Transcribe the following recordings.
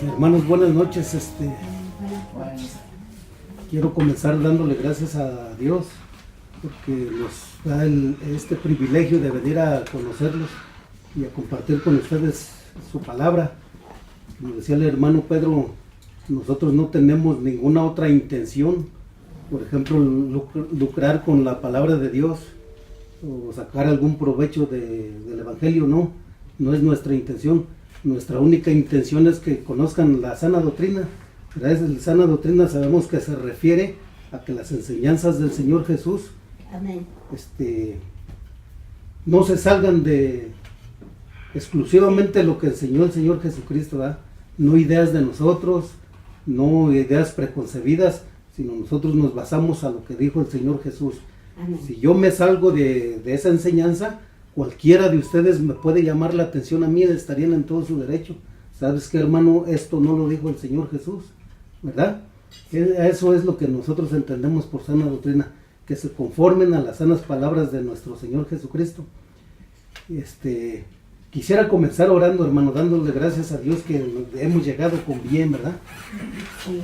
Hermanos, buenas noches. Quiero comenzar dándole gracias a Dios porque nos da este privilegio de venir a conocerlos y a compartir con ustedes su palabra. Como decía el hermano Pedro, nosotros no tenemos ninguna otra intención, por ejemplo, lucrar con la palabra de Dios o sacar algún provecho del Evangelio. No es nuestra intención. Nuestra única intención es que conozcan la sana doctrina. La sana doctrina sabemos que se refiere a que las enseñanzas del Señor Jesús, amén, no se salgan de exclusivamente lo que enseñó el Señor Jesucristo, ¿verdad? No ideas de nosotros, no ideas preconcebidas, sino nosotros nos basamos a lo que dijo el Señor Jesús. amén. Si yo me salgo de esa enseñanza, cualquiera de ustedes me puede llamar la atención a mí, estarían en todo su derecho. ¿Sabes qué, hermano? Esto no lo dijo el Señor Jesús, ¿verdad? Eso es lo que nosotros entendemos por sana doctrina, que se conformen a las sanas palabras de nuestro Señor Jesucristo. Quisiera comenzar orando, hermano, dándole gracias a Dios que hemos llegado con bien, ¿verdad? Sí.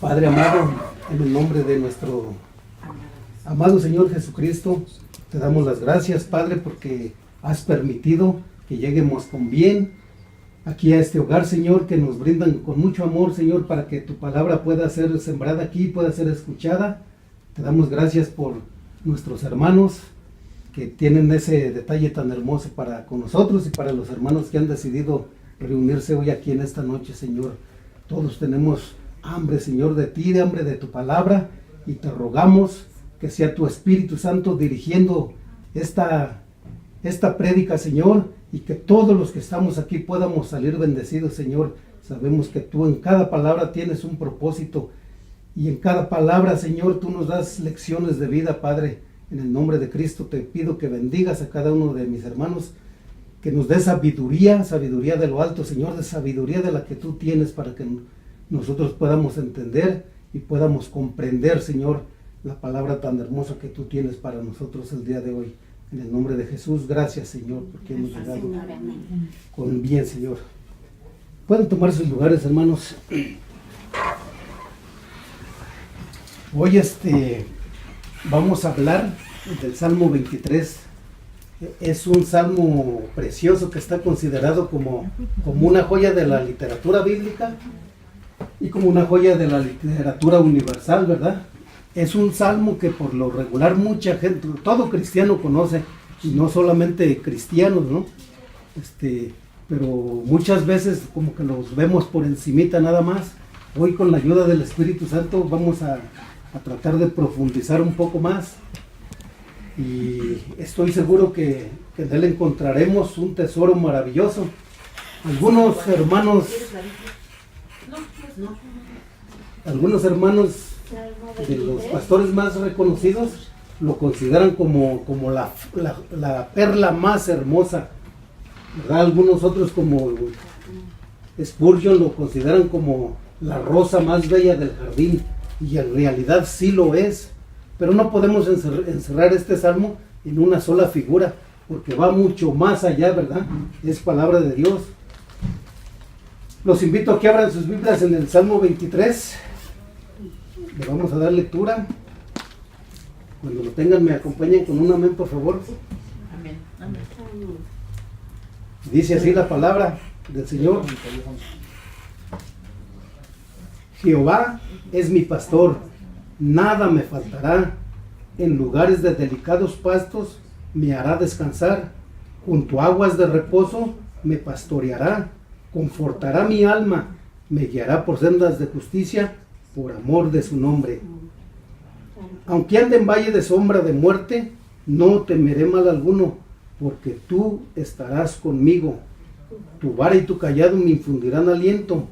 Padre amado, en el nombre de nuestro amado Señor Jesucristo, te damos las gracias, Padre, porque has permitido que lleguemos con bien aquí a este hogar, Señor, que nos brindan con mucho amor, Señor, para que tu palabra pueda ser sembrada aquí, pueda ser escuchada. Te damos gracias por nuestros hermanos que tienen ese detalle tan hermoso para con nosotros y para los hermanos que han decidido reunirse hoy aquí en esta noche, Señor. Todos tenemos hambre, Señor, de ti, de hambre de tu palabra, y te rogamos que sea tu Espíritu Santo dirigiendo esta prédica, Señor, y que todos los que estamos aquí podamos salir bendecidos, Señor. Sabemos que tú en cada palabra tienes un propósito, y en cada palabra, Señor, tú nos das lecciones de vida, Padre. En el nombre de Cristo te pido que bendigas a cada uno de mis hermanos, que nos dé sabiduría de lo alto, Señor, de sabiduría de la que tú tienes, para que nosotros podamos entender y podamos comprender, Señor, la palabra tan hermosa que tú tienes para nosotros el día de hoy. En el nombre de Jesús, gracias, Señor, porque hemos llegado con bien, Señor. Pueden tomar sus lugares, hermanos. Hoy vamos a hablar del Salmo 23. Es un salmo precioso que está considerado como una joya de la literatura bíblica y como una joya de la literatura universal, ¿verdad? Es un salmo que por lo regular mucha gente, todo cristiano conoce, y no solamente cristianos, ¿no? Pero muchas veces como que los vemos por encimita nada más. Hoy, con la ayuda del Espíritu Santo, vamos a tratar de profundizar un poco más, y estoy seguro que en él encontraremos un tesoro maravilloso. Algunos hermanos de los pastores más reconocidos lo consideran como la perla más hermosa, ¿verdad? Algunos otros, como Spurgeon, lo consideran como la rosa más bella del jardín, y en realidad sí lo es, pero no podemos encerrar este salmo en una sola figura, porque va mucho más allá, ¿verdad? Es palabra de Dios. Los invito a que abran sus Biblias en el Salmo 23. Le vamos a dar lectura. Cuando lo tengan, me acompañen con un amén, por favor. Amén. Amén. Dice así la palabra del Señor: Jehová es mi pastor, nada me faltará. En lugares de delicados pastos me hará descansar. Junto a aguas de reposo me pastoreará. Confortará mi alma, me guiará por sendas de justicia, por amor de su nombre. Aunque ande en valle de sombra de muerte, no temeré mal alguno, porque tú estarás conmigo. Tu vara y tu cayado me infundirán aliento.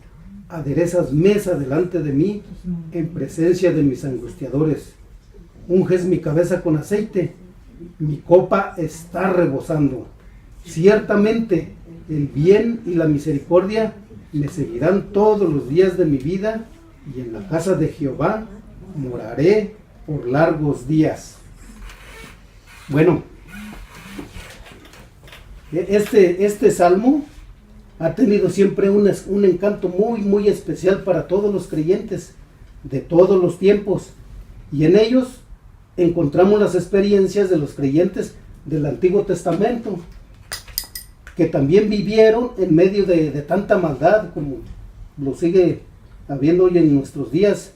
Aderezas mesa delante de mí, en presencia de mis angustiadores. Unges mi cabeza con aceite, mi copa está rebosando. Ciertamente el bien y la misericordia me seguirán todos los días de mi vida, y en la casa de Jehová moraré por largos días. Bueno, este salmo ha tenido siempre un encanto muy, muy especial para todos los creyentes de todos los tiempos. Y en ellos encontramos las experiencias de los creyentes del Antiguo Testamento, que también vivieron en medio de tanta maldad como lo sigue habiendo hoy en nuestros días.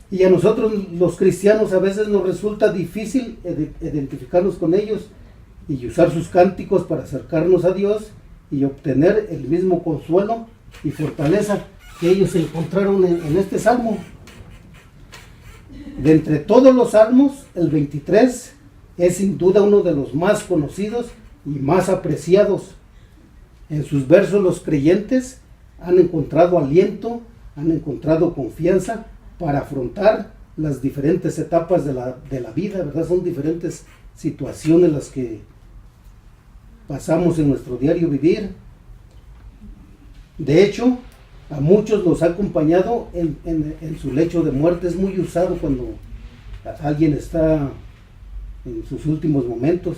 Y a nosotros los cristianos a veces nos resulta difícil identificarnos con ellos y usar sus cánticos para acercarnos a Dios y obtener el mismo consuelo y fortaleza que ellos encontraron en este salmo. De entre todos los salmos, el 23 es sin duda uno de los más conocidos y más apreciados. En sus versos los creyentes han encontrado aliento, han encontrado confianza para afrontar las diferentes etapas de la vida, ¿verdad? Son diferentes situaciones las que pasamos en nuestro diario vivir. De hecho, a muchos los ha acompañado en su lecho de muerte. Es muy usado cuando alguien está en sus últimos momentos.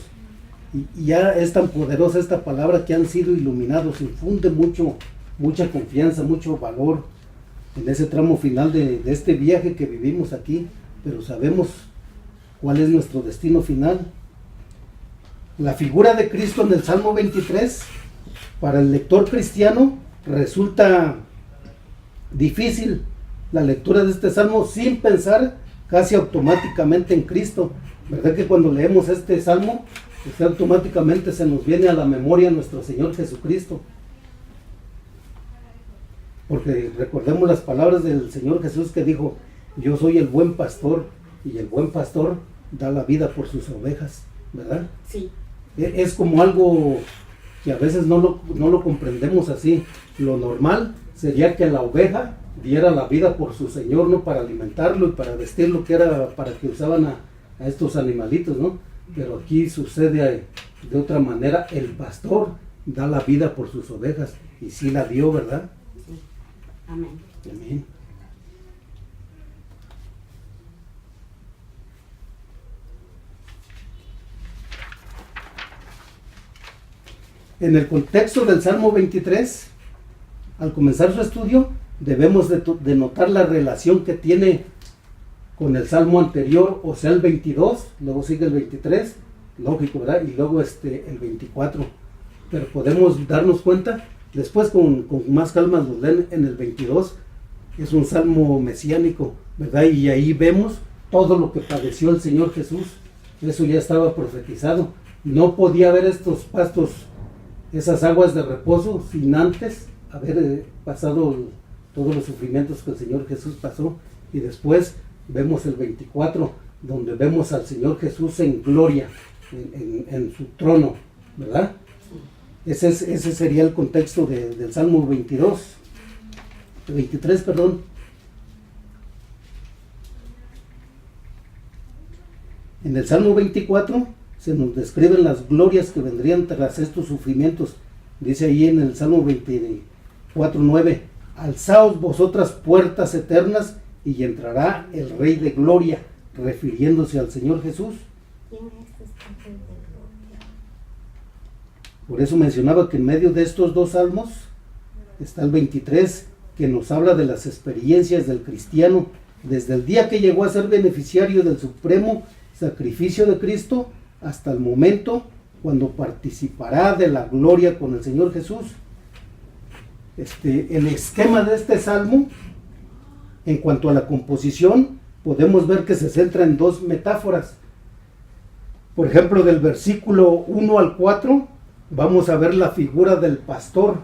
Y ya es tan poderosa esta palabra que han sido iluminados. Infunde mucha confianza, mucho valor en ese tramo final de este viaje que vivimos aquí. Pero sabemos cuál es nuestro destino final. La figura de Cristo en el Salmo 23, para el lector cristiano, resulta difícil la lectura de este salmo sin pensar casi automáticamente en Cristo. ¿Verdad que cuando leemos este salmo, pues automáticamente se nos viene a la memoria nuestro Señor Jesucristo? Porque recordemos las palabras del Señor Jesús que dijo: yo soy el buen pastor, y el buen pastor da la vida por sus ovejas, ¿verdad? Sí. Es como algo que a veces no lo comprendemos así. Lo normal sería que la oveja diera la vida por su Señor, ¿no? Para alimentarlo y para vestirlo, que era para que usaban a estos animalitos, ¿no? Pero aquí sucede de otra manera. El pastor da la vida por sus ovejas, y sí la dio, ¿verdad? Sí. Amén. Amén. En el contexto del Salmo 23, al comenzar su estudio, debemos de notar la relación que tiene con el Salmo anterior, o sea el 22, luego sigue el 23, lógico, ¿verdad? Y luego el 24. Pero podemos darnos cuenta, después con más calma los leen en el 22, es un salmo mesiánico, ¿verdad? Y ahí vemos todo lo que padeció el Señor Jesús. Eso ya estaba profetizado. No podía haber estos pastos, esas aguas de reposo, sin antes haber pasado todos los sufrimientos que el Señor Jesús pasó. Y después vemos el 24, donde vemos al Señor Jesús en gloria, en su trono, ¿verdad? Ese sería el contexto del Salmo 23, perdón. En el Salmo 24 se nos describen las glorias que vendrían tras estos sufrimientos. Dice ahí en el Salmo 24:9: alzaos vosotras puertas eternas, y entrará el Rey de Gloria, refiriéndose al Señor Jesús. ¿Quién es este Rey de Gloria? Por eso mencionaba que en medio de estos dos salmos está el 23, que nos habla de las experiencias del cristiano desde el día que llegó a ser beneficiario del supremo sacrificio de Cristo hasta el momento cuando participará de la gloria con el Señor Jesús. El esquema de este salmo, en cuanto a la composición, podemos ver que se centra en dos metáforas. Por ejemplo, del versículo 1 al 4 vamos a ver la figura del pastor,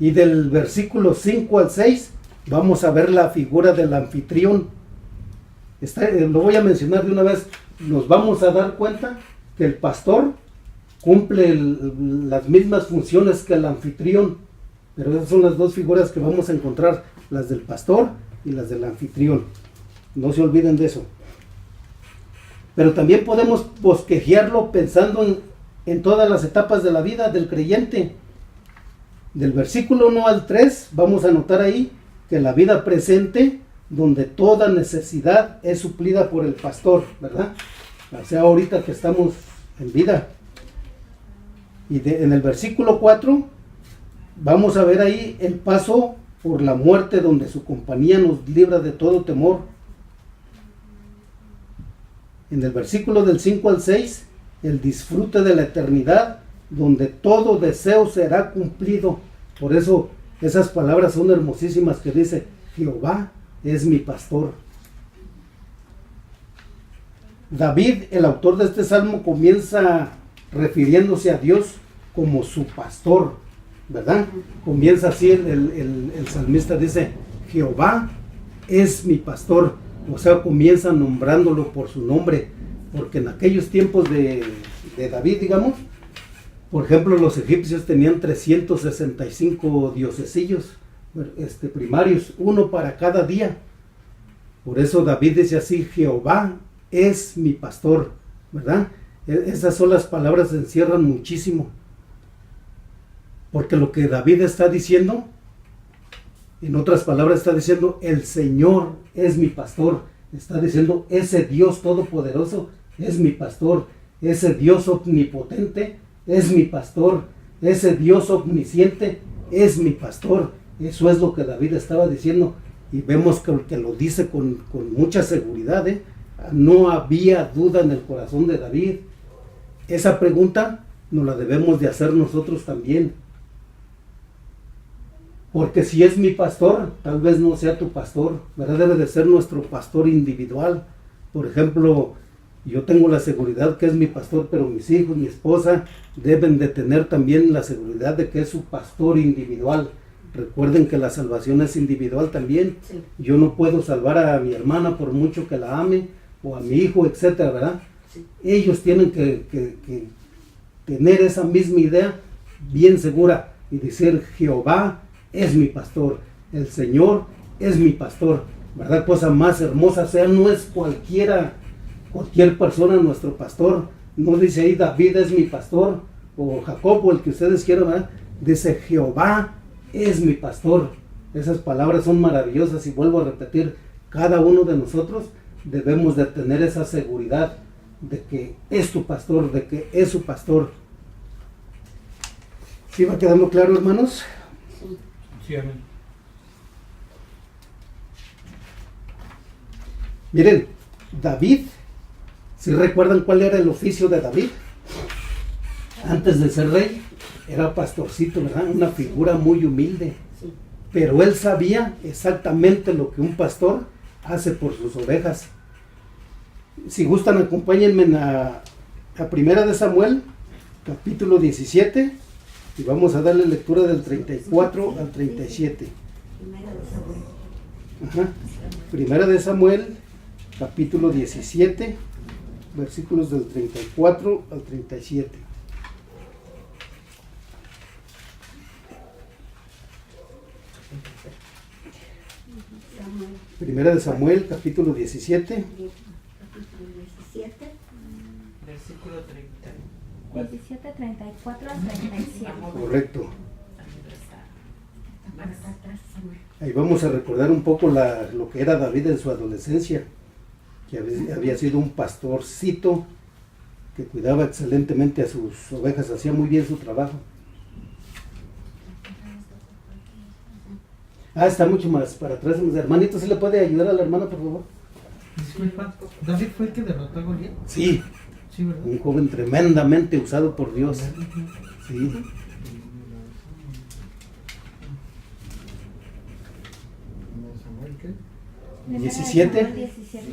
y del versículo 5 al 6 vamos a ver la figura del anfitrión. Lo voy a mencionar de una vez. Nos vamos a dar cuenta que el pastor cumple las mismas funciones que el anfitrión, pero esas son las dos figuras que vamos a encontrar, las del pastor y las del anfitrión. No se olviden de eso. Pero también podemos bosquejearlo pensando en todas las etapas de la vida del creyente. Del versículo 1 al 3 vamos a notar ahí que la vida presente, donde toda necesidad es suplida por el pastor, ¿verdad? O sea, ahorita que estamos en vida. En el versículo 4 vamos a ver ahí el paso por la muerte donde su compañía nos libra de todo temor. En el versículo del 5 al 6, el disfrute de la eternidad, donde todo deseo será cumplido. Por eso esas palabras son hermosísimas que dice, Jehová es mi pastor. David, el autor de este salmo, comienza refiriéndose a Dios como su pastor, ¿verdad? Comienza así, el salmista dice, Jehová es mi pastor. O sea, comienza nombrándolo por su nombre, porque en aquellos tiempos de David, digamos, por ejemplo, los egipcios tenían 365 diosesillos primarios, uno para cada día. Por eso David dice así, Jehová es mi pastor, ¿verdad? Esas son las palabras que encierran muchísimo. Porque lo que David está diciendo, en otras palabras está diciendo, el Señor es mi pastor. Está diciendo, ese Dios todopoderoso es mi pastor. Ese Dios omnipotente es mi pastor. Ese Dios omnisciente es mi pastor. Eso es lo que David estaba diciendo. Y vemos que lo dice con mucha seguridad, ¿eh? No había duda en el corazón de David. Esa pregunta nos la debemos de hacer nosotros también. Porque si es mi pastor, tal vez no sea tu pastor, ¿verdad? Debe de ser nuestro pastor individual. Por ejemplo, yo tengo la seguridad que es mi pastor, pero mis hijos, mi esposa, deben de tener también la seguridad de que es su pastor individual. Recuerden que la salvación es individual también. Sí. Yo no puedo salvar a mi hermana por mucho que la ame, o a mi hijo, etcétera, ¿verdad? Sí. Ellos tienen que tener esa misma idea bien segura y decir, Jehová es mi pastor, el Señor es mi pastor, ¿verdad? Cosa más hermosa, o sea, no es cualquier persona nuestro pastor. No dice ahí David es mi pastor, o Jacob, o el que ustedes quieran, ¿verdad? Dice Jehová es mi pastor. Esas palabras son maravillosas y vuelvo a repetir, cada uno de nosotros debemos de tener esa seguridad de que es tu pastor, de que es su pastor. ¿Sí va quedando claro, hermanos? Sí, amén. Miren, David, ¿sí recuerdan cuál era el oficio de David? Antes de ser rey, era pastorcito, ¿verdad? Una figura muy humilde. Pero él sabía exactamente lo que un pastor hace por sus ovejas. Si gustan, acompáñenme a Primera de Samuel, capítulo 17, y vamos a darle lectura del 34 al 37. Ajá. Primera de Samuel, capítulo 17, versículos del 34 al 37. Primera de Samuel, capítulo 17. Versículo 30. 17, 34 al 37. Correcto. Ahí vamos a recordar un poco lo que era David en su adolescencia, que había sido un pastorcito que cuidaba excelentemente a sus ovejas, hacía muy bien su trabajo. Está mucho más para atrás. Hermanito, ¿se le puede ayudar a la hermana, por favor? Disculpa, ¿David fue el que derrotó a Goliat? Sí, Sí, ¿verdad? un joven tremendamente usado por Dios. Sí. ¿Qué? 17, 17.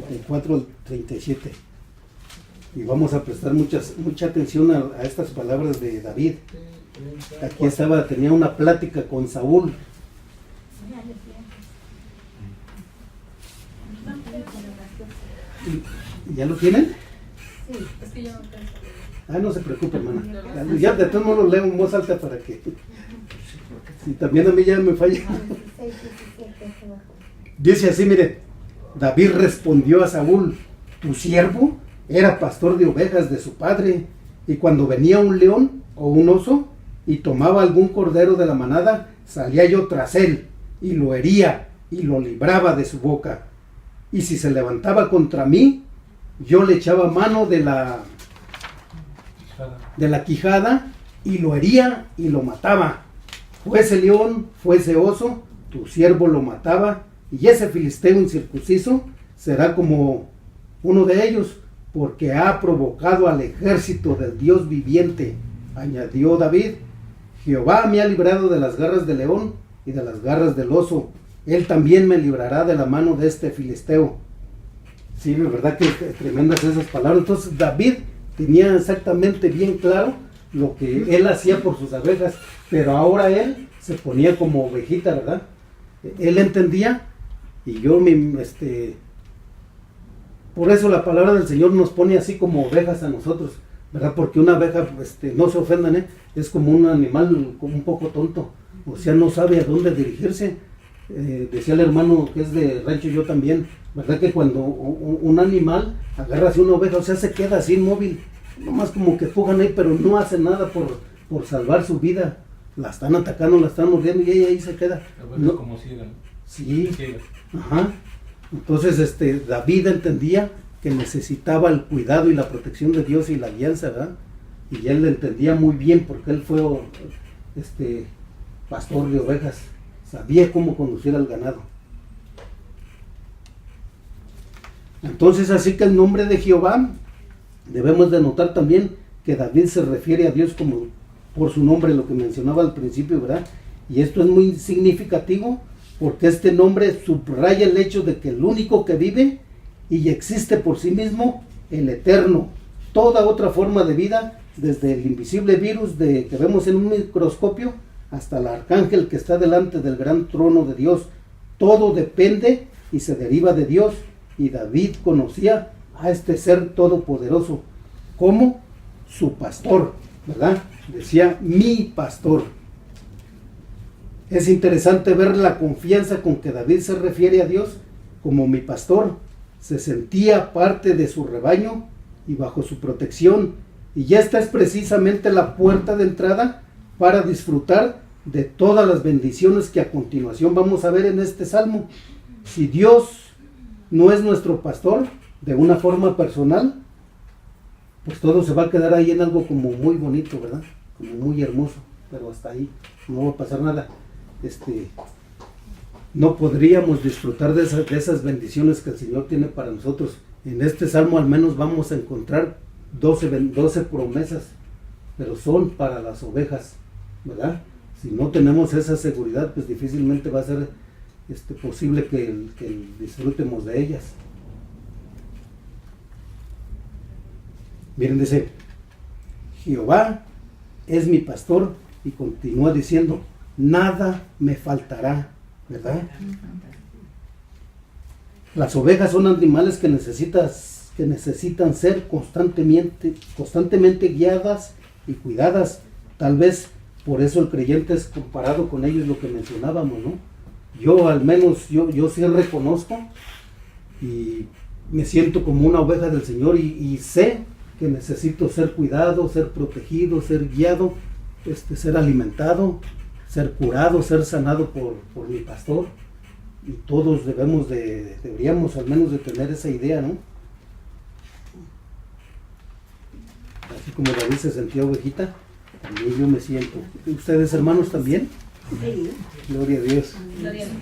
34 al 37. Y vamos a prestar mucha atención a estas palabras de David. Aquí tenía una plática con Saúl. ¿Ya lo tienen? Sí. Es que yo no tengo. No se preocupe, hermana. Ya de todos modos lo leo en voz alta para que... Si también a mí ya me falla. 16, 17. Dice así, mire, David respondió a Saúl, tu siervo era pastor de ovejas de su padre, y cuando venía un león o un oso y tomaba algún cordero de la manada, salía yo tras él y lo hería y lo libraba de su boca. Y si se levantaba contra mí, yo le echaba mano de la de la quijada y lo hería y lo mataba. Fuese león, fuese oso, tu siervo lo mataba, y ese filisteo incircunciso será como uno de ellos, porque ha provocado al ejército del Dios viviente. Añadió David: Jehová me ha librado de las garras del león y de las garras del oso. Él también me librará de la mano de este filisteo. Sí, la verdad que tremendas esas palabras. Entonces David tenía exactamente bien claro lo que él hacía por sus ovejas, pero ahora él se ponía como ovejita, ¿verdad? Él entendía, y yo por eso la palabra del Señor nos pone así como ovejas a nosotros, ¿verdad? Porque una oveja, no se ofendan, es como un animal como un poco tonto, o sea, no sabe a dónde dirigirse. Decía el hermano que es de rancho, yo también, ¿verdad? Que cuando un animal agarra así una oveja, o sea, se queda así inmóvil, nomás como que pujan ahí, pero no hace nada por salvar su vida. La están atacando, la están mordiendo y ella ahí se queda. No, como ciega, ¿no? Sí, Ciega. ajá. Entonces David entendía que necesitaba el cuidado y la protección de Dios y la guianza, ¿verdad? Y él lo entendía muy bien porque él fue pastor de ovejas, sabía cómo conducir al ganado. Entonces, así que el nombre de Jehová, debemos de notar también que David se refiere a Dios como por su nombre, lo que mencionaba al principio, ¿verdad? Y esto es muy significativo porque este nombre subraya el hecho de que el único que vive y existe por sí mismo, el eterno, toda otra forma de vida, desde el invisible virus que vemos en un microscopio hasta el arcángel que está delante del gran trono de Dios, todo depende y se deriva de Dios. Y David conocía a este ser todopoderoso como su pastor, ¿verdad? Decía, mi pastor. Es interesante ver la confianza con que David se refiere a Dios como mi pastor. Se sentía parte de su rebaño y bajo su protección. Y esta es precisamente la puerta de entrada para disfrutar de todas las bendiciones que a continuación vamos a ver en este salmo. Si Dios no es nuestro pastor de una forma personal, pues todo se va a quedar ahí en algo como muy bonito, ¿verdad? Como muy hermoso, pero hasta ahí no va a pasar nada. No podríamos disfrutar de esas bendiciones que el Señor tiene para nosotros. En este salmo al menos vamos a encontrar 12 promesas, pero son para las ovejas, ¿verdad? Si no tenemos esa seguridad, pues difícilmente va a ser posible que disfrutemos de ellas. Miren, dice, Jehová es mi pastor, y continúa diciendo, nada me faltará, ¿verdad? Las ovejas son animales que necesitan ser constantemente guiadas y cuidadas. Tal vez por eso el creyente es comparado con ellos, lo que mencionábamos, ¿no? Yo al menos, yo sí reconozco y me siento como una oveja del Señor y sé que necesito ser cuidado, ser protegido, ser guiado, ser alimentado, ser curado, ser sanado por mi pastor. Y todos deberíamos al menos de tener esa idea, ¿no? Así como David se sentía ovejita, también yo me siento. ¿Ustedes, hermanos, también? Sí. Gloria a Dios. Gloria a Dios.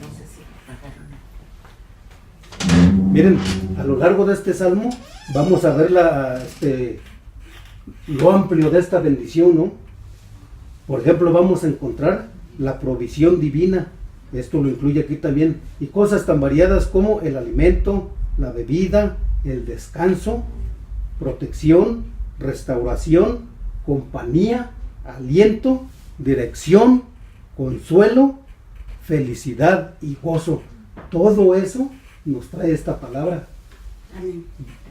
Miren, a lo largo de este salmo vamos a ver lo amplio de esta bendición, ¿no? Por ejemplo, vamos a encontrar la provisión divina, esto lo incluye aquí también, y cosas tan variadas como el alimento, la bebida, el descanso, protección, restauración, compañía, aliento, dirección, consuelo, felicidad y gozo. Todo eso nos trae esta palabra. Amén.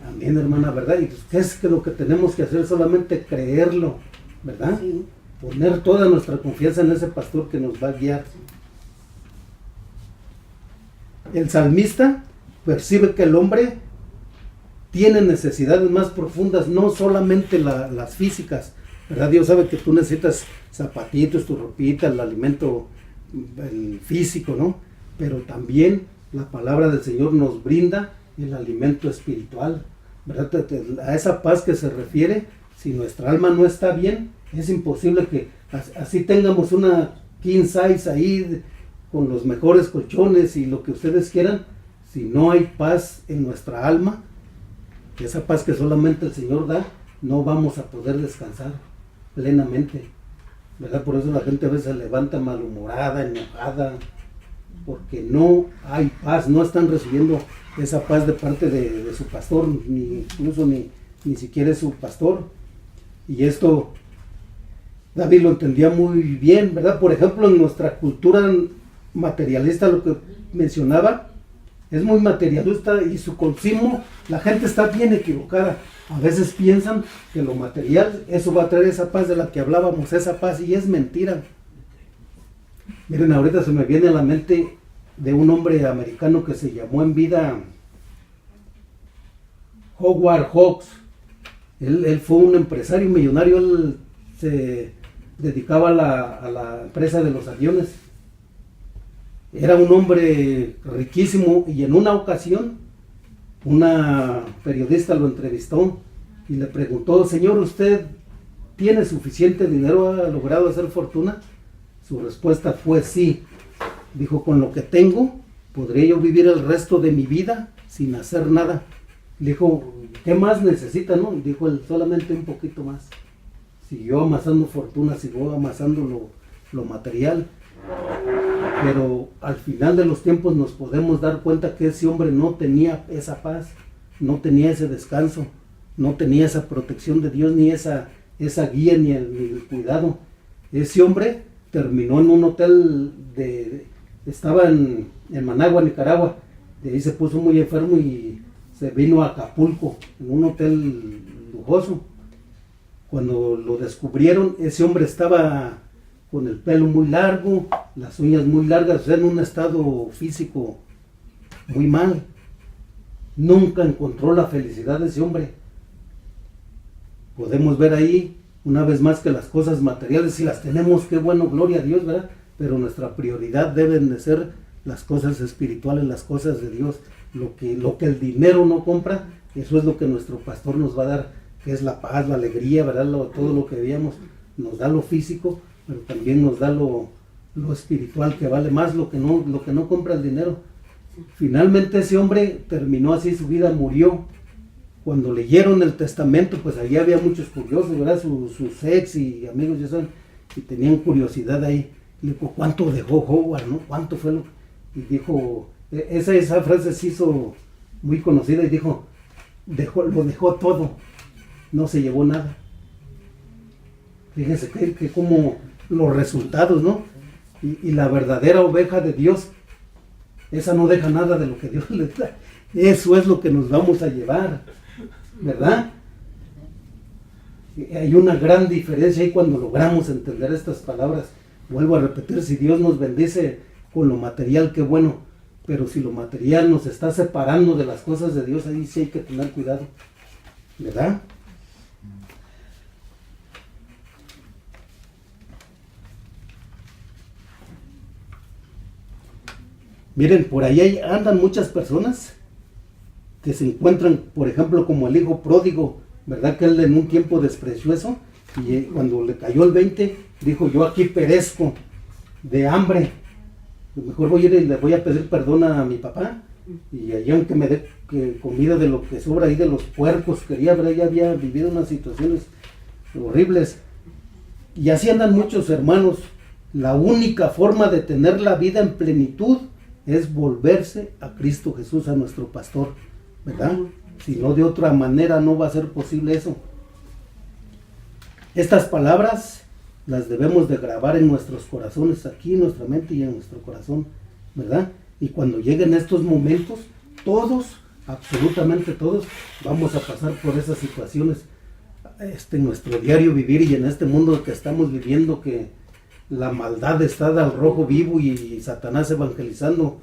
Amén, hermana, ¿verdad? Y ¿qué es que lo que tenemos que hacer? Solamente creerlo, ¿verdad? Sí. Poner toda nuestra confianza en ese pastor que nos va a guiar. El salmista percibe que el hombre tiene necesidades más profundas, no solamente las físicas, ¿verdad? Dios sabe que tú necesitas zapatitos, tu ropita, el alimento el físico, ¿no? Pero también la palabra del Señor nos brinda el alimento espiritual, ¿verdad? A esa paz que se refiere Si nuestra alma no está bien, es imposible que así tengamos una king size ahí con los mejores colchones y lo que ustedes quieran. Si no hay paz en nuestra alma, esa paz que solamente el Señor da, no vamos a poder descansar plenamente, ¿verdad? Por eso la gente a veces se levanta malhumorada, enojada, porque no hay paz, no están recibiendo esa paz de parte de su pastor, ni incluso ni siquiera es su pastor. Y esto David lo entendía muy bien, ¿verdad? Por ejemplo, en nuestra cultura materialista, lo que mencionaba, es muy materialista y su consumo, la gente está bien equivocada. A veces piensan que lo material, eso va a traer esa paz de la que hablábamos, esa paz, y es mentira. Miren, ahorita se me viene a la mente de un hombre americano que se llamó en vida Howard Hawks. Él fue un empresario millonario, él se dedicaba a la empresa de los aviones. Era un hombre riquísimo y en una ocasión una periodista lo entrevistó y le preguntó: señor, ¿usted tiene suficiente dinero? ¿Ha logrado hacer fortuna? Su respuesta fue sí. Dijo: con lo que tengo, ¿podría yo vivir el resto de mi vida sin hacer nada? Le dijo: ¿qué más necesita, no? Dijo él: solamente un poquito más. Siguió amasando fortuna, siguió amasando lo material. Pero al final de los tiempos nos podemos dar cuenta que ese hombre no tenía esa paz, no tenía ese descanso, no tenía esa protección de Dios, ni esa guía, ni el cuidado. Ese hombre terminó en un hotel estaba en Managua, Nicaragua. De ahí se puso muy enfermo y se vino a Acapulco, en un hotel lujoso. Cuando lo descubrieron, ese hombre estaba con el pelo muy largo, las uñas muy largas, o sea, en un estado físico muy mal. Nunca encontró la felicidad de ese hombre. Podemos ver ahí, una vez más, que las cosas materiales, si las tenemos, qué bueno, gloria a Dios, ¿verdad? Pero nuestra prioridad deben de ser las cosas espirituales, las cosas de Dios. Lo que el dinero no compra, eso es lo que nuestro pastor nos va a dar, que es la paz, la alegría, ¿verdad? Todo lo que veíamos, nos da lo físico, pero también nos da lo espiritual, que vale más lo que no compra el dinero. Finalmente ese hombre terminó así su vida, murió. Cuando leyeron el testamento, pues ahí había muchos curiosos, ¿verdad? Sus ex y amigos y tenían curiosidad ahí. Le dijo: ¿cuánto dejó Howard, no? ¿Cuánto fue lo? Y dijo, esa frase se hizo muy conocida, y dijo: lo dejó todo, no se llevó nada. Fíjense que como los resultados, ¿no? Y la verdadera oveja de Dios, esa no deja nada de lo que Dios le da. Eso es lo que nos vamos a llevar, ¿verdad? Y hay una gran diferencia ahí cuando logramos entender estas palabras. Vuelvo a repetir, si Dios nos bendice con lo material, qué bueno, pero si lo material nos está separando de las cosas de Dios, ahí sí hay que tener cuidado, ¿verdad? Miren, por ahí andan muchas personas que se encuentran, por ejemplo, como el hijo pródigo, ¿verdad? Que él en un tiempo despreció eso, y cuando le cayó el 20, dijo: yo aquí perezco de hambre, mejor voy a ir y le voy a pedir perdón a mi papá, y allí aunque me dé comida de lo que sobra ahí de los puercos, quería, ¿verdad? Ya había vivido unas situaciones horribles. Y así andan muchos hermanos. La única forma de tener la vida en plenitud es volverse a Cristo Jesús, a nuestro pastor, ¿verdad? Si no, de otra manera no va a ser posible eso. Estas palabras las debemos de grabar en nuestros corazones, aquí en nuestra mente y en nuestro corazón, ¿verdad? Y cuando lleguen estos momentos, todos, absolutamente todos, vamos a pasar por esas situaciones en nuestro diario vivir y en este mundo que estamos viviendo, que la maldad está al rojo vivo y Satanás evangelizando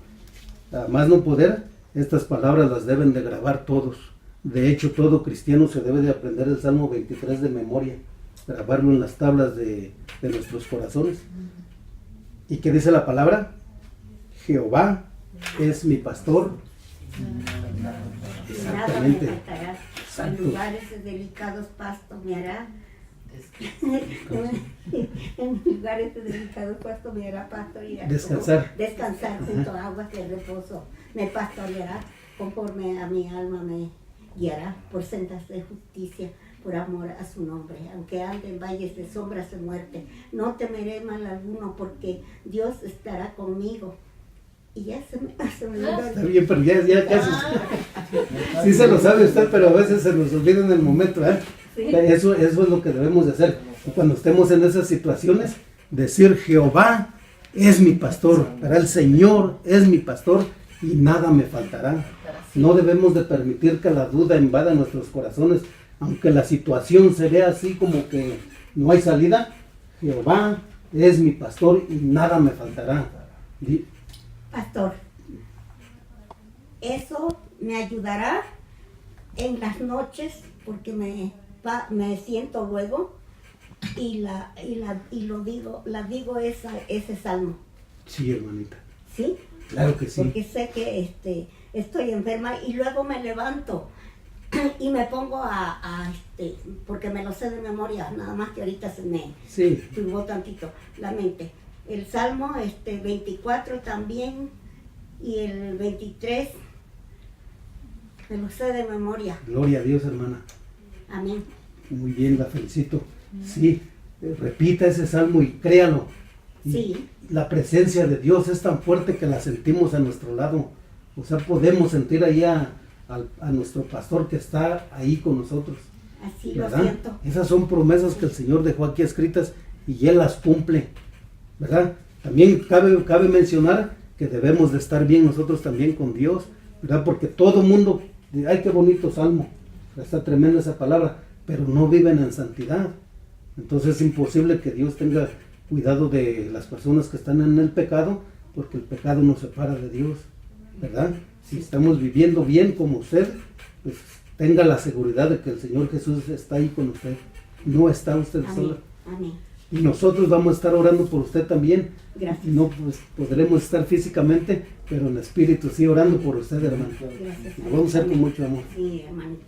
a más no poder. Estas palabras las deben de grabar todos. De hecho, todo cristiano se debe de aprender el Salmo 23 de memoria, grabarlo en las tablas de nuestros corazones. ¿Y qué dice la palabra? Jehová es mi pastor. Exactamente. Santo. En lugares delicados pasto me hará. En lugares delicados pasto me hará pastorear. Descansar. Descansar junto a aguas de reposo. Me pastoreará conforme a mi alma me guiará por sendas de justicia, por amor a su nombre. Aunque ande en valles de sombras de muerte, no temeré mal alguno, porque Dios estará conmigo. Y ya se me olvidó. Está bien, pero ya casi. Sí se lo sabe usted, pero a veces se nos olvida en el momento, ¿eh? Sí. Eso es lo que debemos de hacer. Y cuando estemos en esas situaciones, decir: Jehová es mi pastor, ¿verdad? El Señor es mi pastor y nada me faltará. No debemos de permitir que la duda invada nuestros corazones, aunque la situación se vea así como que no hay salida. Jehová es mi pastor y nada me faltará. Pastor, eso me ayudará en las noches, porque me siento luego y digo ese salmo, Sí, hermanita. ¿sí? Claro que sí. Porque sé que estoy enferma y luego me levanto y me pongo porque me lo sé de memoria, nada más que ahorita se me Sí. turbó tantito la mente. El Salmo 24 también y el 23 me lo sé de memoria. Gloria a Dios, hermana. Amén. Muy bien, la felicito. Sí, repita ese salmo y créalo. Y Sí. la presencia de Dios es tan fuerte que la sentimos a nuestro lado. O sea, podemos sentir ahí a nuestro pastor que está ahí con nosotros. Así lo ¿Verdad? siento. Esas son promesas que el Señor dejó aquí escritas y Él las cumple, ¿verdad? También cabe mencionar que debemos de estar bien nosotros también con Dios, ¿verdad? Porque todo mundo, ay, qué bonito salmo, está tremenda esa palabra, pero no viven en santidad. Entonces es imposible que Dios tenga cuidado de las personas que están en el pecado, porque el pecado nos separa de Dios, ¿verdad? Si estamos viviendo bien como usted, pues tenga la seguridad de que el Señor Jesús está ahí con usted. No está usted sola. Amén. Amén. Y nosotros vamos a estar orando por usted también. Gracias. No pues, podremos estar físicamente, pero en espíritu sí orando por usted, hermano. Gracias. Lo vamos a hacer con mucho amor. Sí, hermanito.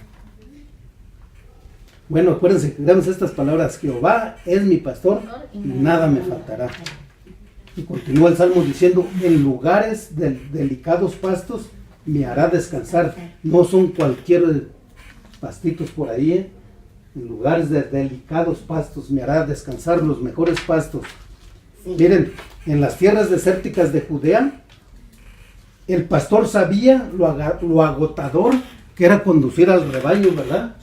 Bueno, acuérdense que damos estas palabras: Jehová es mi pastor y nada me faltará. Y continúa el Salmo diciendo: en lugares de delicados pastos me hará descansar. No son cualquier pastitos por ahí, ¿eh? En lugares de delicados pastos me hará descansar, los mejores pastos. Sí. Miren, en las tierras desérticas de Judea, el pastor sabía lo agotador que era conducir al rebaño, ¿verdad?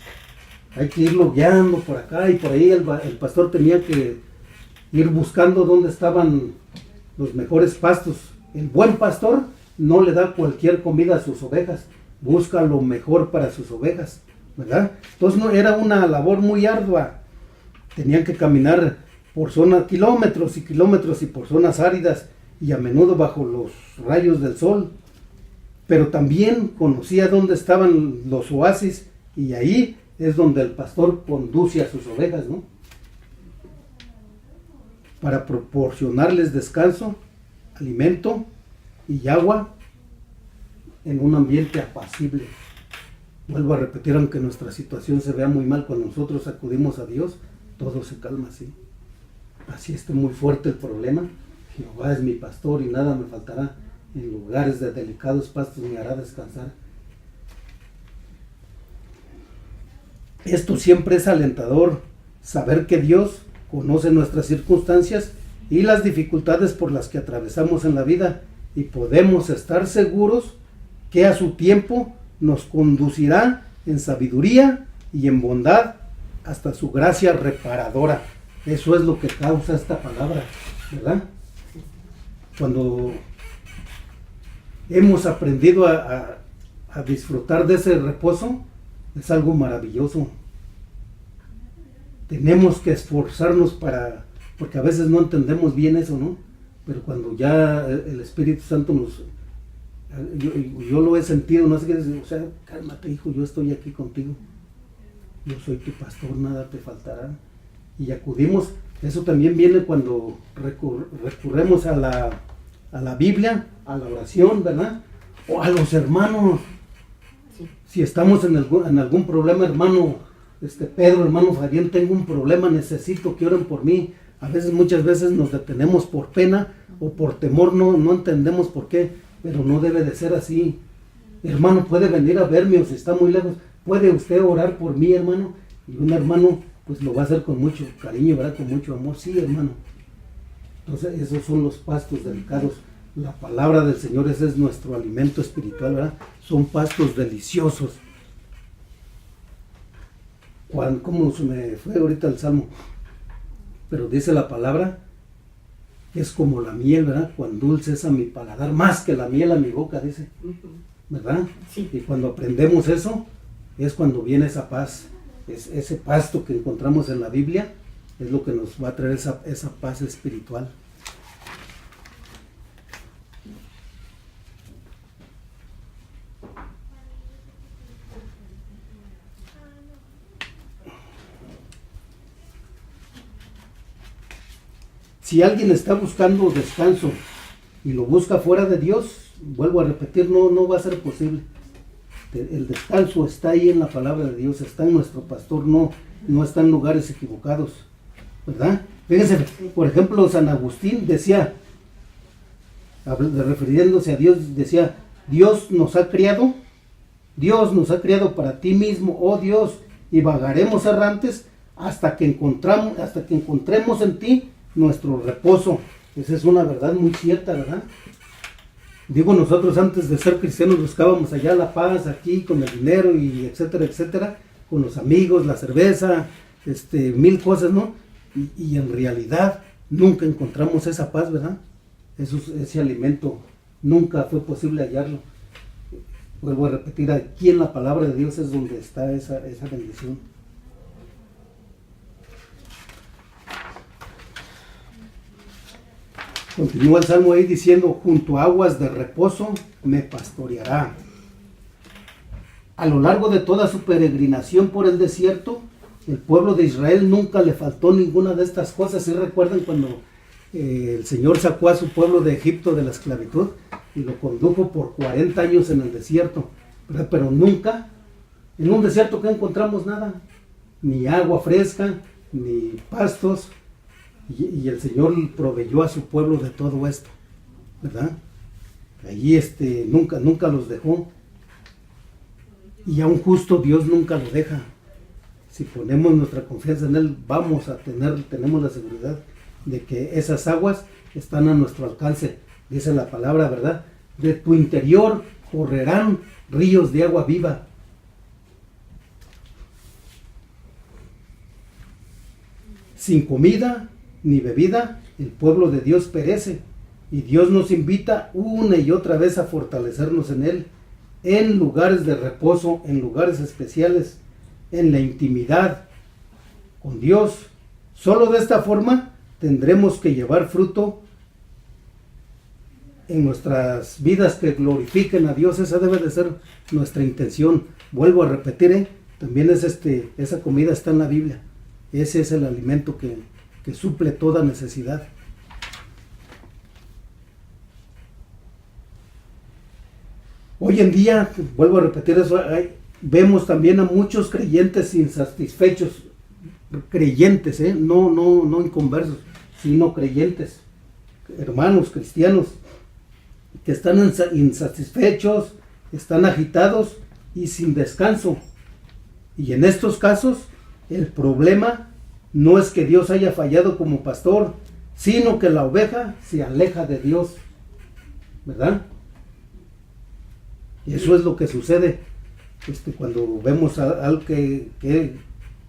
Hay que irlo guiando por acá y por ahí. El pastor tenía que ir buscando dónde estaban los mejores pastos. El buen pastor no le da cualquier comida a sus ovejas, busca lo mejor para sus ovejas, ¿verdad? Entonces no, era una labor muy ardua. Tenían que caminar por zonas, kilómetros y kilómetros, y por zonas áridas y a menudo bajo los rayos del sol. Pero también conocía dónde estaban los oasis, y ahí es donde el pastor conduce a sus ovejas, ¿no? Para proporcionarles descanso, alimento y agua en un ambiente apacible. Vuelvo a repetir, aunque nuestra situación se vea muy mal, cuando nosotros acudimos a Dios, todo se calma así. Así esté muy fuerte el problema, Jehová es mi pastor y nada me faltará. En lugares de delicados pastos me hará descansar. Esto siempre es alentador, saber que Dios conoce nuestras circunstancias y las dificultades por las que atravesamos en la vida, y podemos estar seguros que a su tiempo nos conducirá en sabiduría y en bondad hasta su gracia reparadora. Eso es lo que causa esta palabra, ¿verdad? Cuando hemos aprendido a disfrutar de ese reposo, es algo maravilloso. Tenemos que esforzarnos porque a veces no entendemos bien eso, ¿no? Pero cuando ya el Espíritu Santo yo lo he sentido, no sé qué decir, o sea, cálmate, hijo, yo estoy aquí contigo. Yo soy tu pastor, nada te faltará. Y acudimos, eso también viene cuando recurremos a la Biblia, a la oración, ¿verdad? O a los hermanos. Sí. Si estamos en algún problema, hermano Pedro, hermano Fabián, tengo un problema, necesito que oren por mí. A veces, muchas veces nos detenemos por pena o por temor, no entendemos por qué, pero no debe de ser así. Hermano, puede venir a verme o si está muy lejos, puede usted orar por mí, hermano, y un hermano pues lo va a hacer con mucho cariño, ¿verdad? Con mucho amor, sí, hermano. Entonces, esos son los pastos delicados. La palabra del Señor, ese es nuestro alimento espiritual, ¿verdad? Son pastos deliciosos. ¿Cómo se me fue ahorita el salmo? Pero dice la palabra que es como la miel, ¿verdad? Cuán dulce es a mi paladar, más que la miel a mi boca, dice, ¿verdad? Sí. Y cuando aprendemos eso, es cuando viene esa paz. Ese pasto que encontramos en la Biblia es lo que nos va a traer esa paz espiritual. Si alguien está buscando descanso y lo busca fuera de Dios, vuelvo a repetir, no va a ser posible. El descanso está ahí en la palabra de Dios, está en nuestro pastor, no está en lugares equivocados, ¿verdad? Fíjense, por ejemplo, San Agustín decía, refiriéndose a Dios, decía, Dios nos ha criado para ti mismo, oh Dios, y vagaremos errantes hasta que encontremos en ti nuestro reposo. Esa es una verdad muy cierta, ¿verdad? Digo, nosotros antes de ser cristianos buscábamos allá la paz, aquí con el dinero y etcétera, etcétera, con los amigos, la cerveza, mil cosas, ¿no? Y en realidad nunca encontramos esa paz, ¿verdad? Ese alimento nunca fue posible hallarlo. Vuelvo a repetir, aquí en la palabra de Dios es donde está esa bendición. Continúa el salmo ahí diciendo, junto a aguas de reposo me pastoreará. A lo largo de toda su peregrinación por el desierto, el pueblo de Israel nunca le faltó ninguna de estas cosas. ¿Sí recuerdan cuando el Señor sacó a su pueblo de Egipto de la esclavitud y lo condujo por 40 años en el desierto? ¿Verdad? Pero nunca, en un desierto que encontramos nada, ni agua fresca, ni pastos. Y el Señor proveyó a su pueblo de todo esto, ¿verdad? Allí nunca los dejó. Y a un justo Dios nunca lo deja. Si ponemos nuestra confianza en Él, tenemos la seguridad de que esas aguas están a nuestro alcance. Dice la palabra, ¿verdad? De tu interior correrán ríos de agua viva. Sin comida ni bebida, el pueblo de Dios perece, y Dios nos invita una y otra vez a fortalecernos en Él, en lugares de reposo, en lugares especiales, en la intimidad con Dios. Solo de esta forma tendremos que llevar fruto en nuestras vidas que glorifiquen a Dios. Esa debe de ser nuestra intención. Vuelvo a repetir, también esa comida está en la Biblia. Ese es el alimento que suple toda necesidad. Hoy en día, vuelvo a repetir eso, vemos también a muchos creyentes insatisfechos, creyentes, no inconversos, sino creyentes, hermanos cristianos, que están insatisfechos, están agitados y sin descanso. Y en estos casos, el problema no es que Dios haya fallado como pastor, sino que la oveja se aleja de Dios, ¿verdad? Y eso es lo que sucede cuando vemos algo que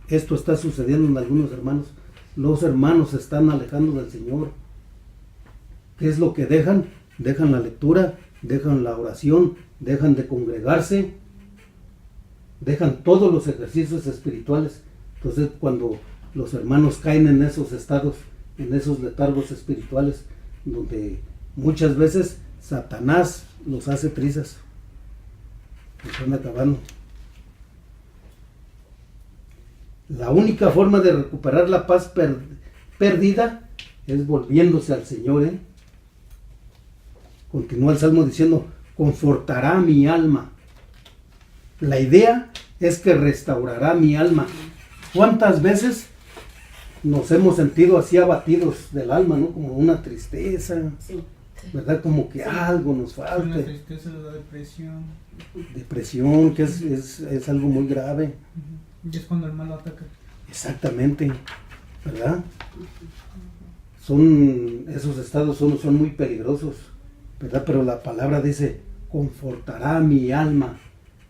esto está sucediendo en algunos hermanos. Los hermanos se están alejando del Señor. ¿Qué es lo que dejan? Dejan la lectura, dejan la oración, dejan de congregarse, dejan todos los ejercicios espirituales. Entonces, cuando los hermanos caen en esos estados, en esos letargos espirituales, donde muchas veces Satanás los hace trizas, los están acabando. La única forma de recuperar la paz perdida es volviéndose al Señor. Continúa el Salmo diciendo, confortará mi alma. La idea es que restaurará mi alma. ¿Cuántas veces nos hemos sentido así abatidos del alma, ¿no? Como una tristeza, Sí. ¿verdad? Como que algo nos La falta. tristeza, la depresión. Depresión, que es algo muy grave. Y es cuando el malo ataca. Exactamente, ¿verdad? Esos estados son muy peligrosos, ¿verdad? Pero la palabra dice, confortará mi alma.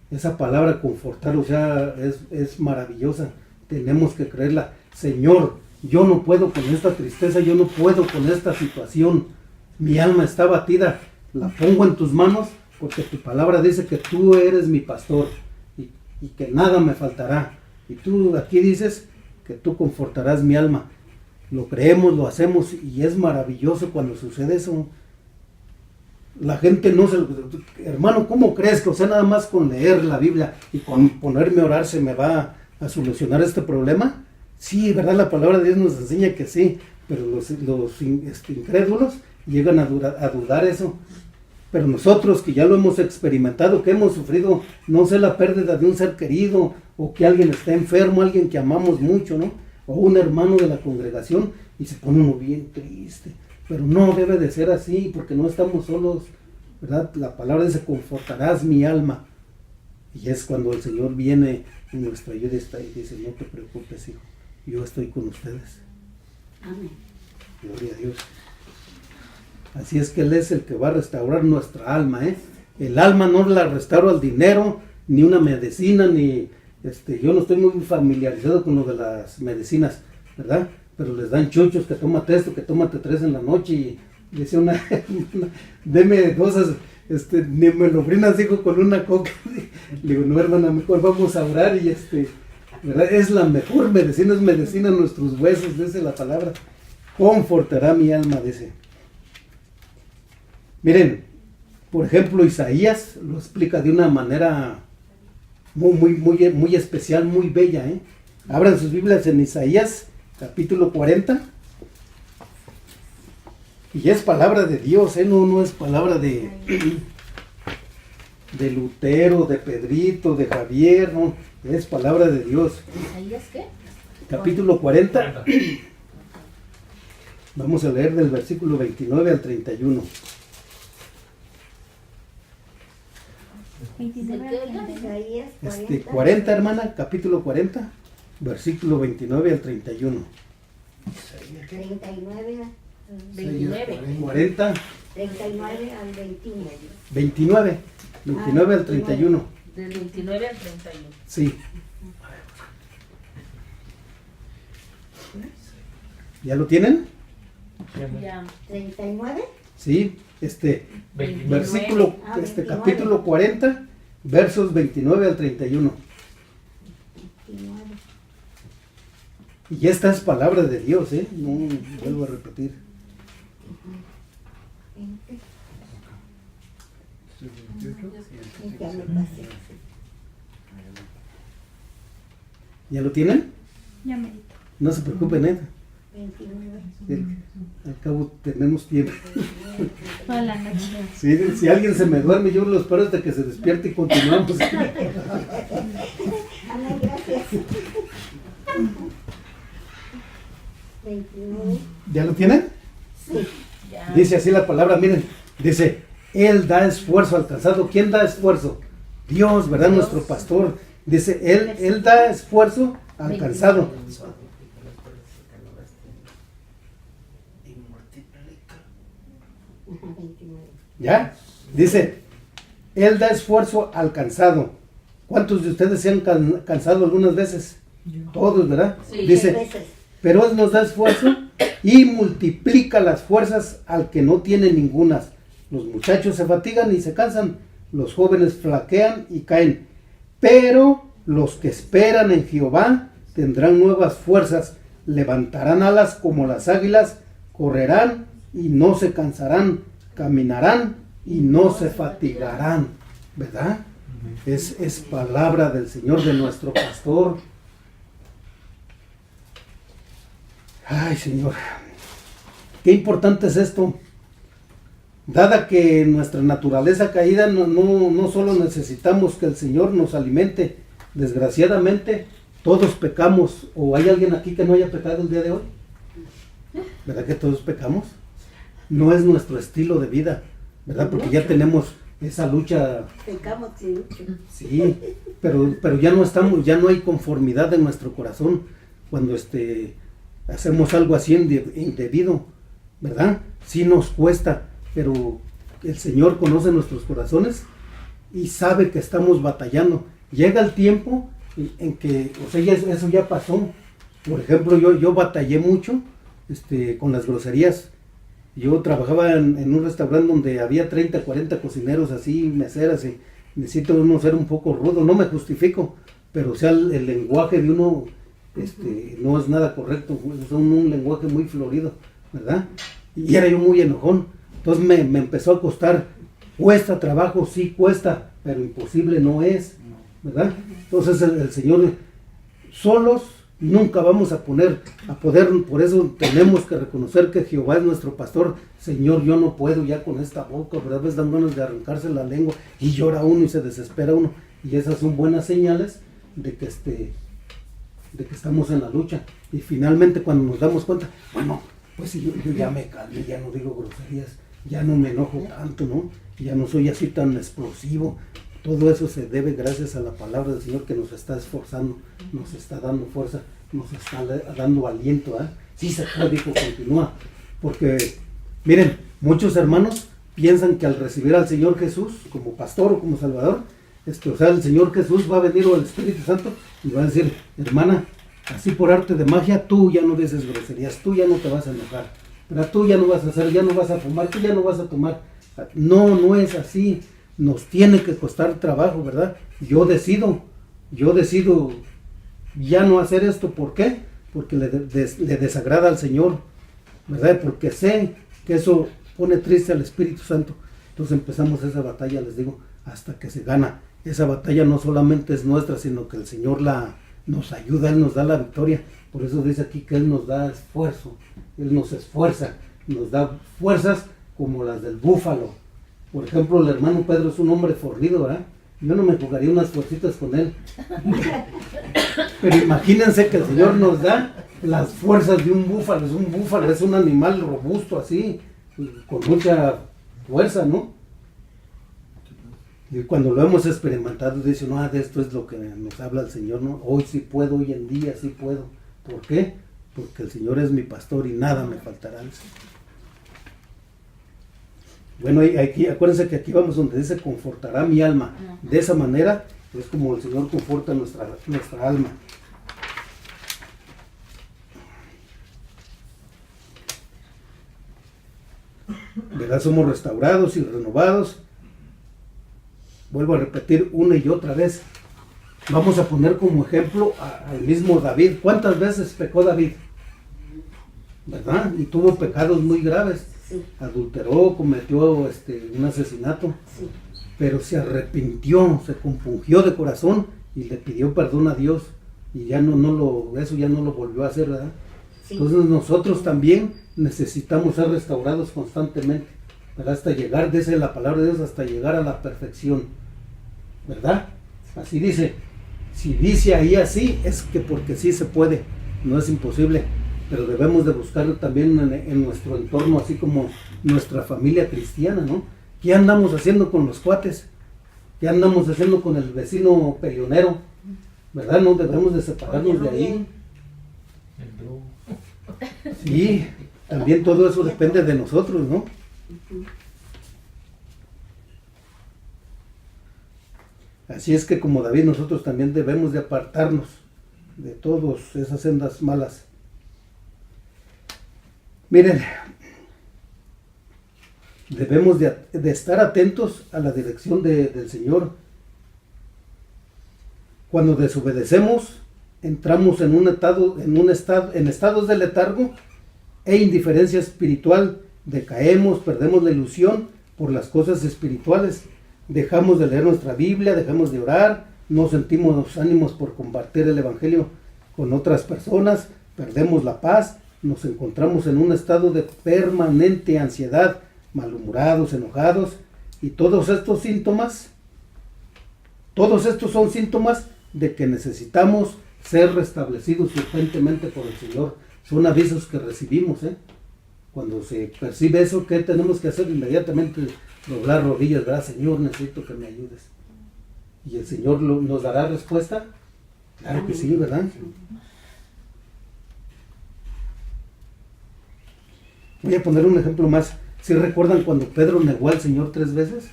Esa palabra confortar, o sea, es maravillosa. Tenemos que creerla. Señor, yo no puedo con esta tristeza, yo no puedo con esta situación. Mi alma está abatida. La pongo en tus manos porque tu palabra dice que tú eres mi pastor y que nada me faltará. Y tú aquí dices que tú confortarás mi alma. Lo creemos, lo hacemos y es maravilloso cuando sucede eso. La gente no se... Hermano, ¿cómo crees que, o sea, nada más con leer la Biblia y con ponerme a orar se me va a solucionar este problema? Sí, ¿verdad? La palabra de Dios nos enseña que sí, pero los incrédulos llegan a dudar eso. Pero nosotros que ya lo hemos experimentado, que hemos sufrido, no sé, la pérdida de un ser querido, o que alguien está enfermo, alguien que amamos mucho, ¿no? O un hermano de la congregación, y se pone uno bien triste. Pero no debe de ser así, porque no estamos solos, ¿verdad? La palabra dice, confortarás mi alma. Y es cuando el Señor viene en nuestra ayuda y dice, no te preocupes, hijo, yo estoy con ustedes. Amén. Gloria a Dios. Así es que Él es el que va a restaurar nuestra alma, ¿eh? El alma no la restaura el dinero, ni una medicina, ni... yo no estoy muy familiarizado con lo de las medicinas, ¿verdad? Pero les dan chuchos que tómate esto, que tómate 3 en la noche y dice deme cosas, nemelobrinas, dijo, con una coca. Le digo, no, hermana, mejor vamos a orar y ¿verdad? Es la mejor medicina, es medicina a nuestros huesos, dice la palabra. Confortará mi alma, dice. Miren, por ejemplo, Isaías lo explica de una manera muy especial, muy bella, ¿eh? Abran sus Biblias en Isaías, capítulo 40. Y es palabra de Dios, ¿eh? No es palabra de Lutero, de Pedrito, de Javier, no, es palabra de Dios. ¿Isaías qué? Capítulo 40. Vamos a leer del versículo 29 al 31. 29 al 31. Isaías 40, hermana, capítulo 40, versículo 29 al 31. 39, 40, 39 al 21. 29 al 31. Del 29 al 31. Sí. ¿Ya lo tienen? Ya. 39. Sí, 29. versículo, 29. capítulo 40, versos 29 al 31. 29. Y esta es palabra de Dios, ¿eh? No vuelvo a repetir. 20. Ya me pasé. ¿Ya lo tienen? Ya me di. No se preocupen, ¿eh? 29. Al cabo tenemos tiempo. Toda la noche. Si alguien se me duerme, yo lo espero hasta que se despierte y continuamos. Amén, gracias. 29. ¿Ya lo tienen? Sí. Ya. Dice así la palabra, miren, dice, Él da esfuerzo al cansado. ¿Quién da esfuerzo? Dios, ¿verdad? Dios. Nuestro pastor. Dice, Él da esfuerzo al cansado. Ajá, 29. ¿Ya? Dice, Él da esfuerzo al cansado. ¿Cuántos de ustedes se han cansado algunas veces? Todos, ¿verdad? Sí. Dice, veces. pero Él nos da esfuerzo y multiplica las fuerzas al que no tiene ningunas. Los muchachos se fatigan y se cansan, los jóvenes flaquean y caen. Pero los que esperan en Jehová tendrán nuevas fuerzas, levantarán alas como las águilas, correrán y no se cansarán, caminarán y no se fatigarán. ¿Verdad? Es palabra del Señor, de nuestro pastor. Ay, Señor, qué importante es esto. dada que nuestra naturaleza caída no solo necesitamos que el Señor nos alimente, desgraciadamente todos pecamos. ¿O hay alguien aquí que no haya pecado el día de hoy? ¿Verdad que todos pecamos? No es nuestro estilo de vida, ¿verdad? Porque ya tenemos esa lucha. Pecamos y lucha. Sí, pero ya no estamos, ya no hay conformidad en nuestro corazón cuando hacemos algo así indebido, ¿verdad? Sí nos cuesta, pero el Señor conoce nuestros corazones y sabe que estamos batallando. Llega el tiempo en que, o sea, eso ya pasó. Por ejemplo, yo batallé mucho con las groserías. Yo trabajaba en un restaurante donde había 30, 40 cocineros así, meseras, y necesito uno ser un poco rudo, no me justifico, pero o sea, el lenguaje de uno no es nada correcto, es un lenguaje muy florido, ¿verdad? Y era yo muy enojón, entonces me empezó a costar, cuesta trabajo, sí cuesta, pero imposible no es, ¿verdad? Entonces el Señor, solos nunca vamos a poder, por eso tenemos que reconocer que Jehová es nuestro pastor. Señor, yo no puedo ya con esta boca, ¿verdad? A veces dan ganas de arrancarse la lengua y llora uno y se desespera uno, y esas son buenas señales de que estamos en la lucha. Y finalmente cuando nos damos cuenta, bueno, pues yo ya me calmé, ya no digo groserías, ya no me enojo tanto, ¿no? Ya no soy así tan explosivo. Todo eso se debe gracias a la palabra del Señor que nos está esforzando, nos está dando fuerza, nos está dando aliento, ¿eh? Sí se puede, hijo, continúa. Porque, miren, muchos hermanos piensan que al recibir al Señor Jesús como pastor o como salvador, o sea, el Señor Jesús va a venir, o el Espíritu Santo, y va a decir, hermana, así por arte de magia, tú ya no dices groserías, tú ya no te vas a enojar, pero tú ya no vas a hacer, ya no vas a fumar, tú ya no vas a tomar. No es así. Nos tiene que costar trabajo, ¿verdad? Yo decido ya no hacer esto. ¿Por qué? Porque le desagrada al Señor, ¿verdad? Porque sé que eso pone triste al Espíritu Santo. Entonces empezamos esa batalla, les digo, hasta que se gana. Esa batalla no solamente es nuestra, sino que el Señor nos ayuda, Él nos da la victoria. Por eso dice aquí que Él nos da esfuerzo, Él nos esfuerza, nos da fuerzas como las del búfalo. Por ejemplo, el hermano Pedro es un hombre fornido, ¿verdad? Yo no me jugaría unas fuercitas con él. Pero imagínense que el Señor nos da las fuerzas de un búfalo. Es un animal robusto así, con mucha fuerza, ¿no? Y cuando lo hemos experimentado, dice, no, de esto es lo que nos habla el Señor, ¿no? Hoy sí puedo, hoy en día sí puedo. ¿Por qué? Porque el Señor es mi pastor y nada me faltará. Bueno, aquí, acuérdense que aquí vamos donde dice, confortará mi alma. De esa manera es como el Señor conforta nuestra alma. ¿Verdad? Somos restaurados y renovados. Vuelvo a repetir una y otra vez. Vamos a poner como ejemplo al mismo David. ¿Cuántas veces pecó David? ¿Verdad? Y tuvo pecados muy graves. Sí. Adulteró, cometió un asesinato, Sí. pero se arrepintió, se compungió de corazón y le pidió perdón a Dios, y ya eso ya no lo volvió a hacer, ¿verdad? Sí. Entonces nosotros también necesitamos ser restaurados constantemente, ¿verdad? Hasta llegar, dice la palabra de Dios, hasta llegar a la perfección, ¿verdad? Así dice. Si dice ahí así, es que porque sí se puede, no es imposible. Pero debemos de buscarlo también en nuestro entorno, así como nuestra familia cristiana, ¿no? ¿Qué andamos haciendo con los cuates? ¿Qué andamos haciendo con el vecino peleonero? ¿Verdad? No debemos de separarnos de ahí. Sí, también todo eso depende de nosotros, ¿no? Así es que como David, nosotros también debemos de apartarnos de todas esas sendas malas. Miren, debemos de estar atentos a la dirección del Señor. Cuando desobedecemos, entramos en estados de letargo e indiferencia espiritual, decaemos, perdemos la ilusión por las cosas espirituales, dejamos de leer nuestra Biblia, dejamos de orar, no sentimos ánimos por compartir el Evangelio con otras personas, perdemos la paz, nos encontramos en un estado de permanente ansiedad, malhumorados, enojados, y todos estos son síntomas de que necesitamos ser restablecidos urgentemente por el Señor. Son avisos que recibimos, ¿eh? Cuando se percibe eso, ¿qué tenemos que hacer? Inmediatamente doblar rodillas, ¿verdad? Señor, necesito que me ayudes. ¿Y el Señor nos dará respuesta? Claro que sí, ¿verdad? Voy a poner un ejemplo más. ¿Sí recuerdan cuando Pedro negó al Señor 3 veces?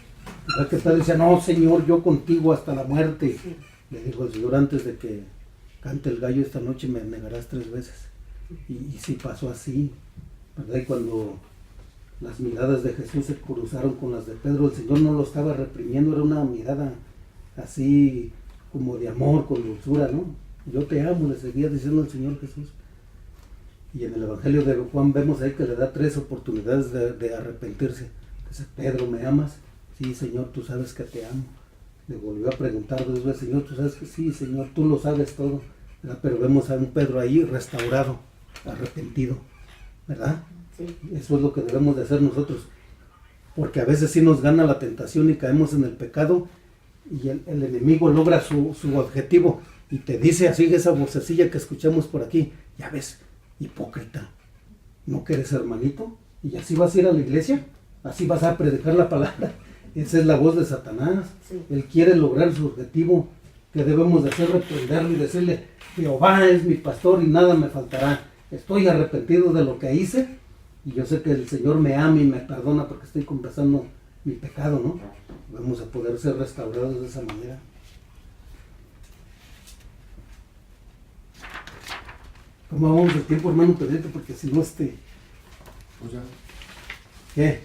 ¿Verdad que Pedro decía, no, Señor, yo contigo hasta la muerte? Le dijo el Señor, antes de que cante el gallo esta noche me negarás 3 veces. Y sí pasó así, ¿verdad? Y cuando las miradas de Jesús se cruzaron con las de Pedro, el Señor no lo estaba reprimiendo, era una mirada así como de amor, con dulzura, ¿no? Yo te amo, le seguía diciendo el Señor Jesús. Y en el Evangelio de Juan vemos ahí que le da 3 oportunidades de arrepentirse. Dice, Pedro, ¿me amas? Sí, Señor, tú sabes que te amo. Le volvió a preguntar 2 veces, Señor, tú sabes que sí, Señor, tú lo sabes todo. ¿Verdad? Pero vemos a un Pedro ahí restaurado, arrepentido, ¿verdad? Sí. Eso es lo que debemos de hacer nosotros. Porque a veces sí nos gana la tentación y caemos en el pecado y el enemigo logra su objetivo y te dice así esa vocecilla que escuchamos por aquí, ya ves, hipócrita, ¿no quieres hermanito? Y así vas a ir a la iglesia, así vas a predicar la palabra. Esa es la voz de Satanás. Sí. Él quiere lograr su objetivo. Que debemos de hacer, reprenderlo y decirle, Jehová es mi pastor y nada me faltará. Estoy arrepentido de lo que hice y yo sé que el Señor me ama y me perdona porque estoy confesando mi pecado, ¿no? Vamos a poder ser restaurados de esa manera. ¿Cómo vamos el tiempo, hermano Pedrito? Porque si no, Pues ya. ¿qué?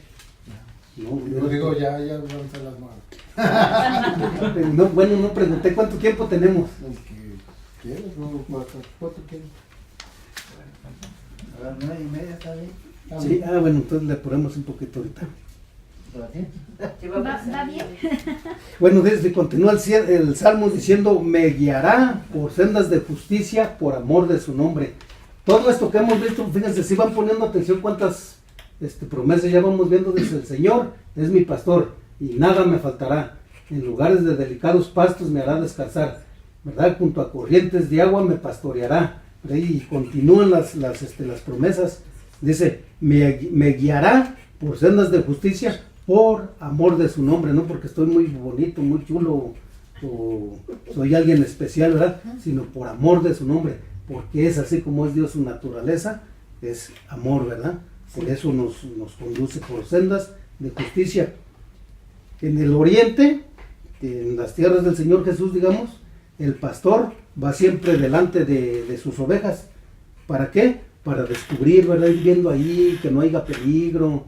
No, Yo digo, ya vamos a las manos. no, bueno, no pregunté cuánto tiempo tenemos. ¿Qué quieres? No, ¿cuánto quieres? A las 9:30 está bien. Sí, bueno, entonces le apuramos un poquito ahorita. ¿Va bien? Bueno, desde continúa el Salmo diciendo, me guiará por sendas de justicia por amor de su nombre. Todo esto que hemos visto, fíjense, si van poniendo atención cuántas promesas ya vamos viendo, dice el Señor es mi pastor y nada me faltará. En lugares de delicados pastos me hará descansar, ¿verdad? Junto a corrientes de agua me pastoreará. Y continúan las promesas. Dice, me guiará por sendas de justicia por amor de su nombre, no porque estoy muy bonito, muy chulo o soy alguien especial, ¿verdad? Sino por amor de su nombre, porque es así como es Dios, su naturaleza es amor, ¿verdad? Por eso nos conduce por sendas de justicia. En el oriente, en las tierras del Señor Jesús, digamos, el pastor va siempre delante de sus ovejas. ¿Para qué? Para descubrir, ¿verdad? Ir viendo ahí que no haya peligro,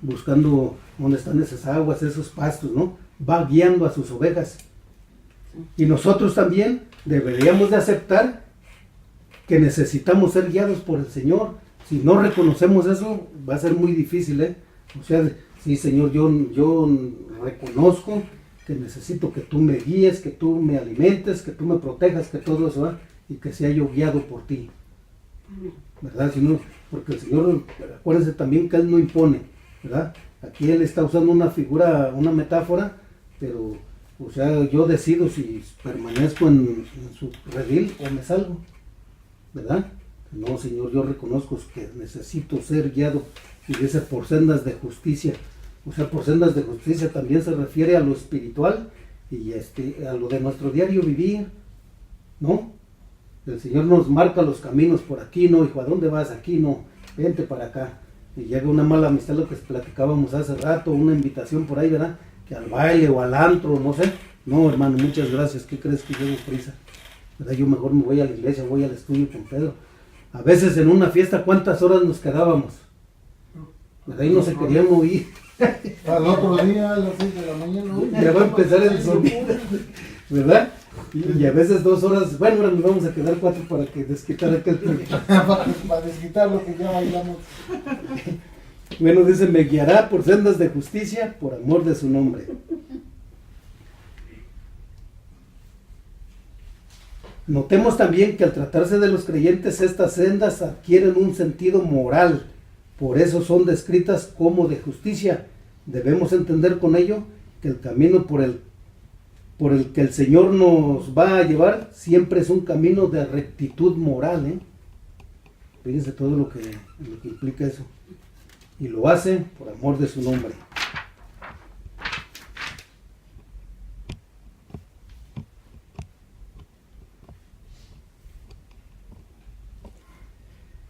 buscando dónde están esas aguas, esos pastos, ¿no? Va guiando a sus ovejas. Y nosotros también deberíamos de aceptar que necesitamos ser guiados por el Señor. Si no reconocemos eso, va a ser muy difícil, ¿eh? O sea, sí, Señor, yo reconozco que necesito que tú me guíes, que tú me alimentes, que tú me protejas, que todo eso, ¿verdad? Y que sea yo guiado por ti, ¿verdad? Si no, porque el Señor, acuérdense también que Él no impone, ¿verdad? Aquí Él está usando una figura, una metáfora, pero, o sea, yo decido si permanezco en su redil o me salgo, ¿verdad? No, Señor, yo reconozco que necesito ser guiado, y dice por sendas de justicia. O sea, por sendas de justicia también se refiere a lo espiritual y a lo de nuestro diario vivir, ¿no? El Señor nos marca los caminos por aquí, no, hijo, ¿a dónde vas? Aquí, no, vente para acá. Y llega una mala amistad, lo que platicábamos hace rato, una invitación por ahí, ¿verdad? Que al baile o al antro, no sé. No, hermano, muchas gracias, ¿qué crees que llevo prisa? ¿Verdad? Yo mejor me voy a la iglesia, voy al estudio con Pedro. A veces en una fiesta, ¿cuántas horas nos quedábamos? ¿Verdad? Y no se querían mover. Al otro día, a las 6 de la mañana. Ya va a empezar el sonido, ¿verdad? Y a veces 2 horas, bueno, ahora nos vamos a quedar 4 para que desquitar aquel tiempo. Para desquitar lo que ya bailamos. Bueno, dice, me guiará por sendas de justicia, por amor de su nombre. Notemos también que al tratarse de los creyentes, estas sendas adquieren un sentido moral, por eso son descritas como de justicia. Debemos entender con ello que el camino por el que el Señor nos va a llevar siempre es un camino de rectitud moral, ¿eh? Fíjense todo lo que implica eso. Y lo hace por amor de su nombre.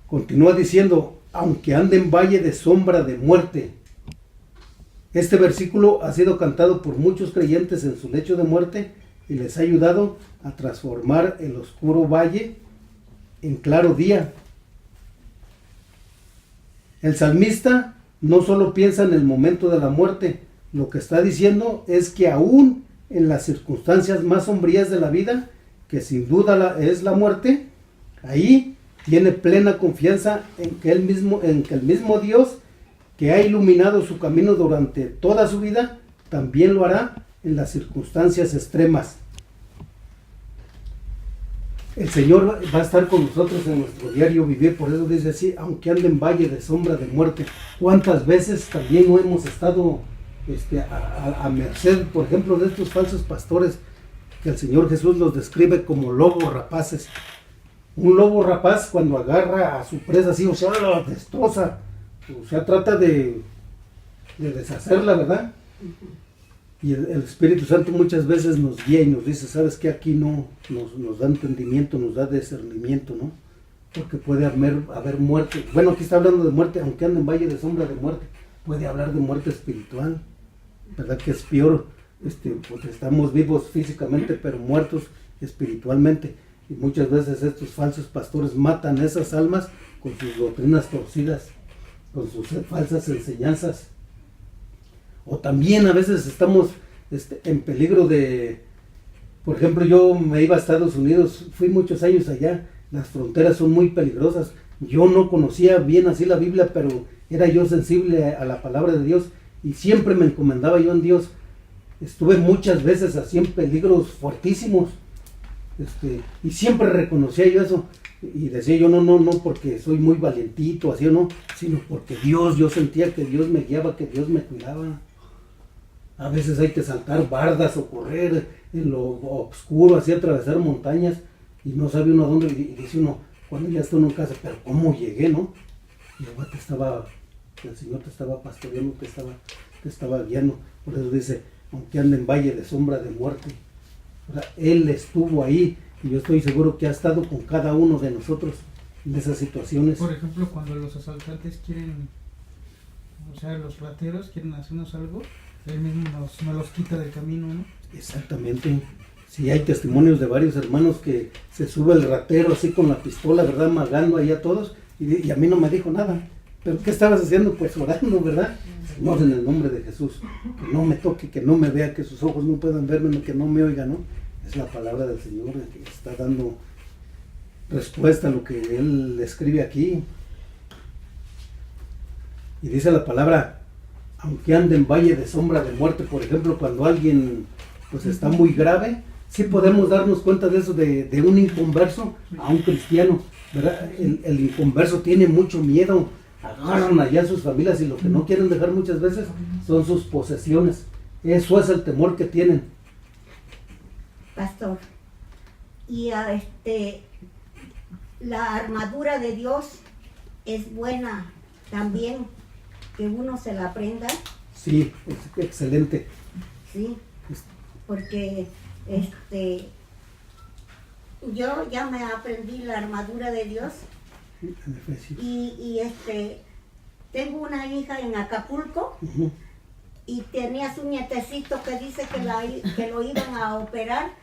Continúa diciendo, aunque ande en valle de sombra de muerte. Este versículo ha sido cantado por muchos creyentes en su lecho de muerte y les ha ayudado a transformar el oscuro valle en claro día. El salmista no solo piensa en el momento de la muerte, lo que está diciendo es que aún en las circunstancias más sombrías de la vida, que sin duda es la muerte, ahí tiene plena confianza en que el mismo Dios que ha iluminado su camino durante toda su vida, también lo hará en las circunstancias extremas. El Señor va a estar con nosotros en nuestro diario vivir, por eso dice así, aunque ande en valle de sombra de muerte. ¿Cuántas veces también no hemos estado a merced, por ejemplo, de estos falsos pastores que el Señor Jesús los describe como lobos rapaces? Un lobo rapaz cuando agarra a su presa así, o sea, la destroza, o sea, trata de deshacerla, ¿verdad? Y el Espíritu Santo muchas veces nos guía y nos dice, ¿sabes qué? Aquí no nos da entendimiento, nos da discernimiento, ¿no? Porque puede haber muerte. Bueno, aquí está hablando de muerte, aunque ande en valle de sombra de muerte, puede hablar de muerte espiritual, ¿verdad? Que es peor, pues estamos vivos físicamente, pero muertos espiritualmente. Y muchas veces estos falsos pastores matan esas almas con sus doctrinas torcidas, con sus falsas enseñanzas. O también a veces estamos en peligro de, por ejemplo, yo me iba a Estados Unidos, fui muchos años allá, las fronteras son muy peligrosas. Yo no conocía bien así la Biblia, pero era yo sensible a la palabra de Dios y siempre me encomendaba yo en Dios. Estuve muchas veces así en peligros fuertísimos. Y siempre reconocía yo eso y decía yo no porque soy muy valientito así o no, sino porque Dios, yo sentía que Dios me guiaba, que Dios me cuidaba. A veces hay que saltar bardas o correr en lo oscuro, así atravesar montañas y no sabe uno a dónde, y dice uno, cuando ya está uno en casa, pero ¿cómo llegué, no? Y luego el Señor te estaba pastoreando, te estaba guiando. Por eso dice, aunque ande en valle de sombra de muerte. O sea, Él estuvo ahí y yo estoy seguro que ha estado con cada uno de nosotros en esas situaciones. Por ejemplo, cuando los asaltantes quieren, o sea, los rateros quieren hacernos algo, Él mismo nos los quita del camino, ¿no? Exactamente. Sí, hay testimonios de varios hermanos que se sube el ratero así con la pistola, ¿verdad? Magando ahí a todos y a mí no me dijo nada. ¿Pero qué estabas haciendo? Pues orando, ¿verdad? Señor, en el nombre de Jesús, que no me toque, que no me vea, que sus ojos no puedan verme, que no me oiga, ¿no? Es la palabra del Señor que está dando respuesta a lo que Él escribe aquí. Y dice la palabra, aunque ande en valle de sombra de muerte, por ejemplo, cuando alguien pues está muy grave, sí podemos darnos cuenta de eso, de un inconverso a un cristiano, ¿verdad? El inconverso tiene mucho miedo, agarran allá a sus familias y lo que no quieren dejar muchas veces son sus posesiones. Eso es el temor que tienen. Pastor, y la armadura de Dios es buena también, que uno se la aprenda. Sí, es excelente. Sí, porque yo ya me aprendí la armadura de Dios y tengo una hija en Acapulco. Uh-huh. Y tenía su nietecito que dice que lo iban a operar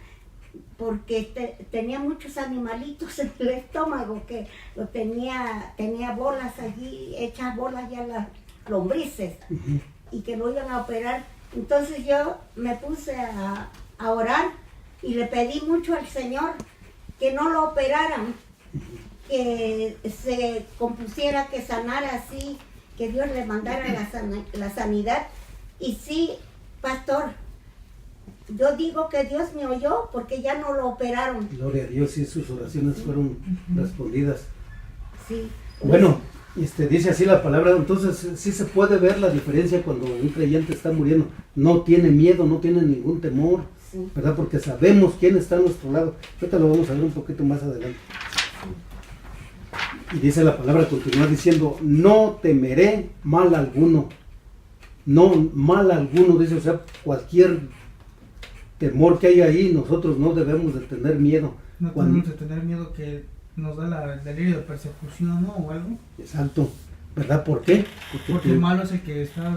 porque tenía muchos animalitos en el estómago, que lo tenía bolas allí, hechas bolas ya las lombrices, uh-huh. Y que lo iban a operar. Entonces yo me puse a orar y le pedí mucho al Señor que no lo operaran, uh-huh. Que se compusiera, que sanara así, que Dios le mandara la sanidad. Y sí, pastor, yo digo que Dios me oyó porque ya no lo operaron. Gloria a Dios, y sus oraciones fueron respondidas. Sí. Bueno, Dice así la palabra, entonces sí se puede ver la diferencia cuando un creyente está muriendo. No tiene miedo, no tiene ningún temor, Sí. ¿verdad? Porque sabemos quién está a nuestro lado. Ahorita lo vamos a ver un poquito más adelante. Y dice la palabra, continúa diciendo, no temeré mal alguno. No, mal alguno, dice, o sea, cualquier temor que haya ahí, nosotros no debemos de tener miedo. No Cuando- tenemos que tener miedo que nos da el delirio de persecución, ¿no? O algo. Exacto, ¿verdad? ¿Por qué? Porque el malo es el que está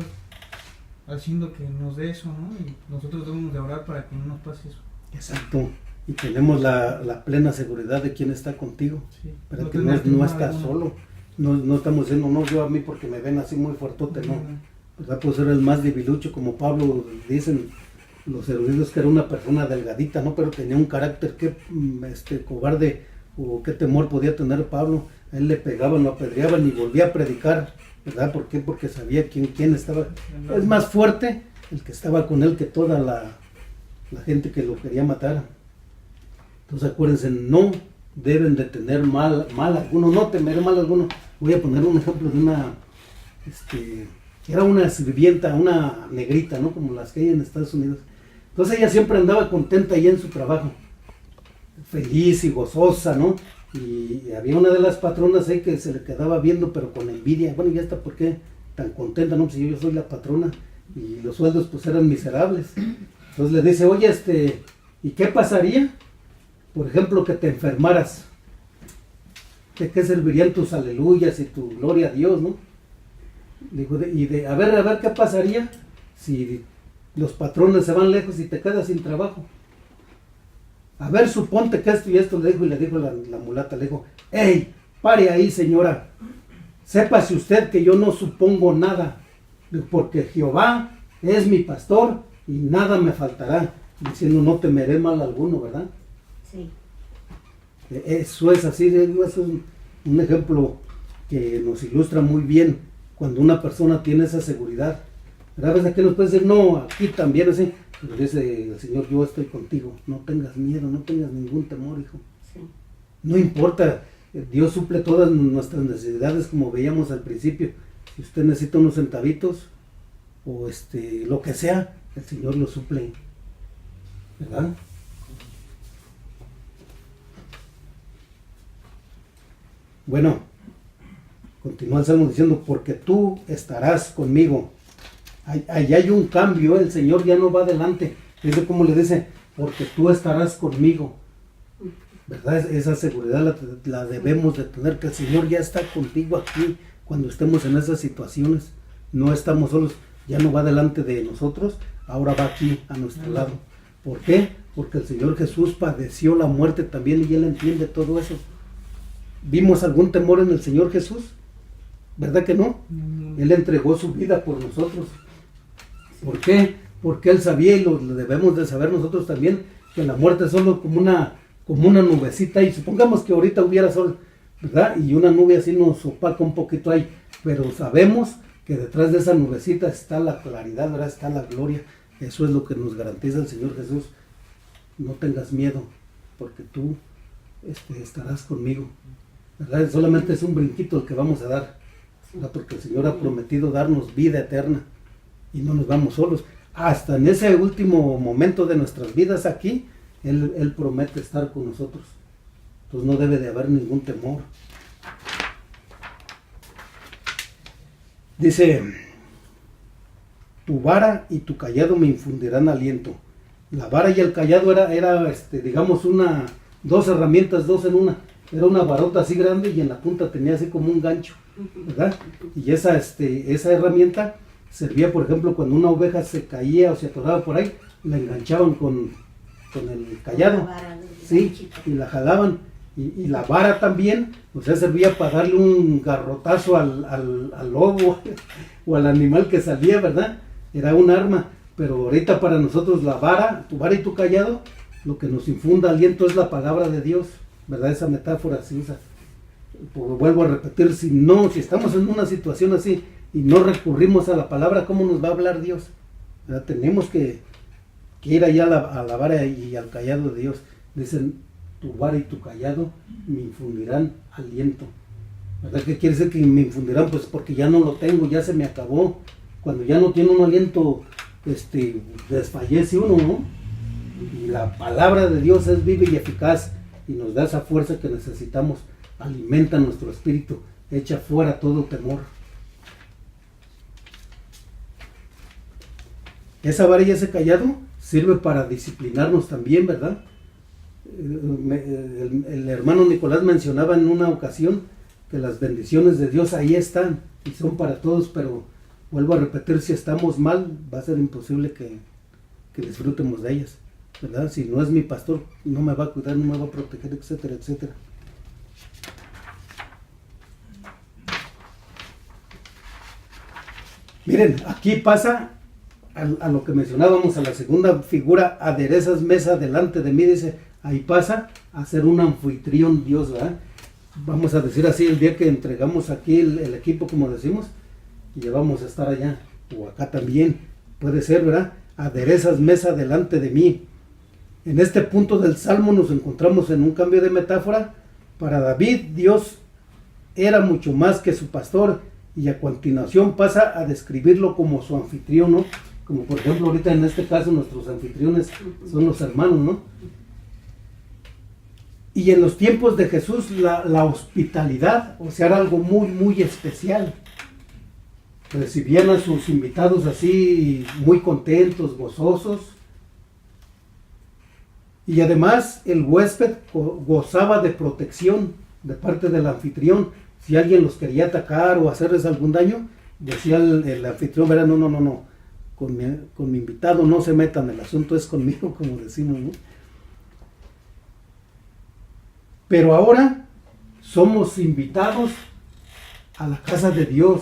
haciendo que nos dé eso, ¿no? Y nosotros debemos de orar para que no nos pase eso. Exacto, y tenemos la plena seguridad de quién está contigo. Sí. Pero que tenemos no temor estás alguno. solo, no estamos diciendo, no, yo a mí porque me ven así muy fuertote, no. ¿Verdad? Puedo ser el más debilucho, como Pablo, dicen los eruditos que era una persona delgadita, ¿no? Pero tenía un carácter que cobarde, o qué temor podía tener Pablo. A él le pegaban, lo apedreaban y volvía a predicar, ¿verdad? ¿Por qué? Porque sabía quién estaba. Es más fuerte el que estaba con él que toda la gente que lo quería matar. Entonces acuérdense, no deben de tener mal alguno, no temer mal alguno. Voy a poner un ejemplo de una, era una sirvienta, una negrita, ¿no? Como las que hay en Estados Unidos. Entonces ella siempre andaba contenta ahí en su trabajo, feliz y gozosa, ¿no? Y había una de las patronas ahí que se le quedaba viendo, pero con envidia. Bueno, ya está, ¿por qué tan contenta? No, pues yo soy la patrona y los sueldos pues eran miserables. Entonces le dice, oye, ¿y qué pasaría? Por ejemplo, que te enfermaras. ¿De qué servirían tus aleluyas y tu gloria a Dios, no? Digo, a ver, ¿qué pasaría si los patrones se van lejos y te quedas sin trabajo? A ver, suponte que esto y esto, le dijo la mulata, le dijo, ¡hey, pare ahí, señora! Sépase usted que yo no supongo nada, porque Jehová es mi pastor y nada me faltará. Diciendo, no temeré mal alguno, ¿verdad? Sí. Eso es así, eso es un ejemplo que nos ilustra muy bien cuando una persona tiene esa seguridad. A veces aquí nos puede decir, no, aquí también así, pero dice el Señor, yo estoy contigo, no tengas miedo, no tengas ningún temor, hijo. Sí. No importa, Dios suple todas nuestras necesidades como veíamos al principio. Si usted necesita unos centavitos o lo que sea, el Señor lo suple, ¿verdad? Bueno, continúa el Salmo diciendo, porque tú estarás conmigo. Ahí hay un cambio, el Señor ya no va adelante. Dice como le dice, porque tú estarás conmigo. ¿Verdad? Esa seguridad la debemos de tener, que el Señor ya está contigo aquí cuando estemos en esas situaciones. No estamos solos, ya no va delante de nosotros, ahora va aquí a nuestro lado. ¿Por qué? Porque el Señor Jesús padeció la muerte también y Él entiende todo eso. ¿Vimos algún temor en el Señor Jesús? ¿Verdad que no? Él entregó su vida por nosotros. ¿Por qué? Porque Él sabía, y lo debemos de saber nosotros también, que la muerte es solo como una nubecita, y supongamos que ahorita hubiera sol, ¿verdad? Y una nube así nos opaca un poquito ahí, pero sabemos que detrás de esa nubecita está la claridad, ¿verdad? Está la gloria. Eso es lo que nos garantiza el Señor Jesús. No tengas miedo, porque tú estarás conmigo, ¿verdad? Solamente es un brinquito el que vamos a dar, ¿verdad? Porque el Señor ha prometido darnos vida eterna y no nos vamos solos. Hasta en ese último momento de nuestras vidas aquí, Él promete estar con nosotros. Entonces no debe de haber ningún temor. Dice, tu vara y tu callado me infundirán aliento. La vara y el callado era digamos, dos herramientas, dos en una. Era una varota así grande y en la punta tenía así como un gancho, ¿verdad? Y esa herramienta servía, por ejemplo, cuando una oveja se caía o se atoraba por ahí, la enganchaban con el callado, sí, y la jalaban. Y la vara también, o sea, servía para darle un garrotazo al lobo o al animal que salía, ¿verdad? Era un arma. Pero ahorita para nosotros la vara, tu vara y tu callado, lo que nos infunda aliento es la palabra de Dios, ¿verdad? Esa metáfora se usa. Pues vuelvo a repetir, si estamos en una situación así y no recurrimos a la palabra, ¿cómo nos va a hablar Dios? ¿Verdad? Tenemos que ir allá a la vara y al callado de Dios. Dicen, tu vara y tu callado me infundirán aliento. ¿Verdad? ¿Qué quiere decir que me infundirán? Pues porque ya no lo tengo, ya se me acabó. Cuando ya no tiene un aliento, desfallece uno, ¿no? Y la palabra de Dios es viva y eficaz y nos da esa fuerza que necesitamos, alimenta nuestro espíritu, echa fuera todo temor. Esa vara y ese callado sirve para disciplinarnos también, ¿verdad? El hermano Nicolás mencionaba en una ocasión que las bendiciones de Dios ahí están y son para todos, pero vuelvo a repetir, si estamos mal va a ser imposible que disfrutemos de ellas, ¿verdad? Si no es mi pastor, no me va a cuidar, no me va a proteger, etcétera, etcétera. Miren, aquí pasa a lo que mencionábamos, a la segunda figura, aderezas mesa delante de mí, dice, ahí pasa a ser un anfitrión Dios, ¿verdad? Vamos a decir así, el día que entregamos aquí el equipo, como decimos, y ya vamos a estar allá, o acá también, puede ser, ¿verdad? Aderezas mesa delante de mí. En este punto del Salmo nos encontramos en un cambio de metáfora. Para David, Dios era mucho más que su pastor, y a continuación pasa a describirlo como su anfitrión, ¿no? Como por ejemplo ahorita en este caso nuestros anfitriones son los hermanos, ¿no? Y en los tiempos de Jesús la hospitalidad, o sea, era algo muy, muy especial. Recibían a sus invitados así muy contentos, gozosos. Y además el huésped gozaba de protección de parte del anfitrión. Si alguien los quería atacar o hacerles algún daño, decía el anfitrión, ¿verdad? No. Con mi invitado no se metan, el asunto es conmigo, como decimos, ¿no? Pero ahora somos invitados a la casa de Dios.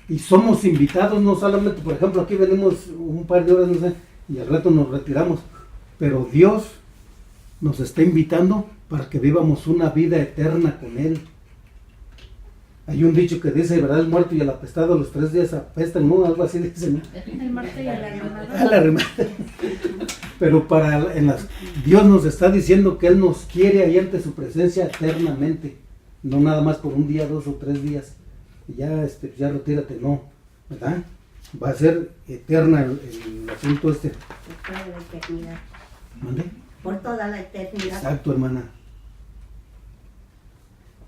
Y somos invitados no solamente, por ejemplo, aquí venimos un par de horas, no sé, y al rato nos retiramos. Pero Dios nos está invitando para que vivamos una vida eterna con Él. Hay un dicho que dice, ¿verdad? El muerto y el apestado los 3 días apestan, ¿no? Algo así dicen, ¿no? El muerto y el Ah, la remada. Pero Dios nos está diciendo que Él nos quiere ahí ante su presencia eternamente, no nada más por un día, 2 o 3 días, y ya retírate, no, ¿verdad? Va a ser eterna el asunto Por toda la eternidad. ¿Mande? Por toda la eternidad. Exacto, hermana.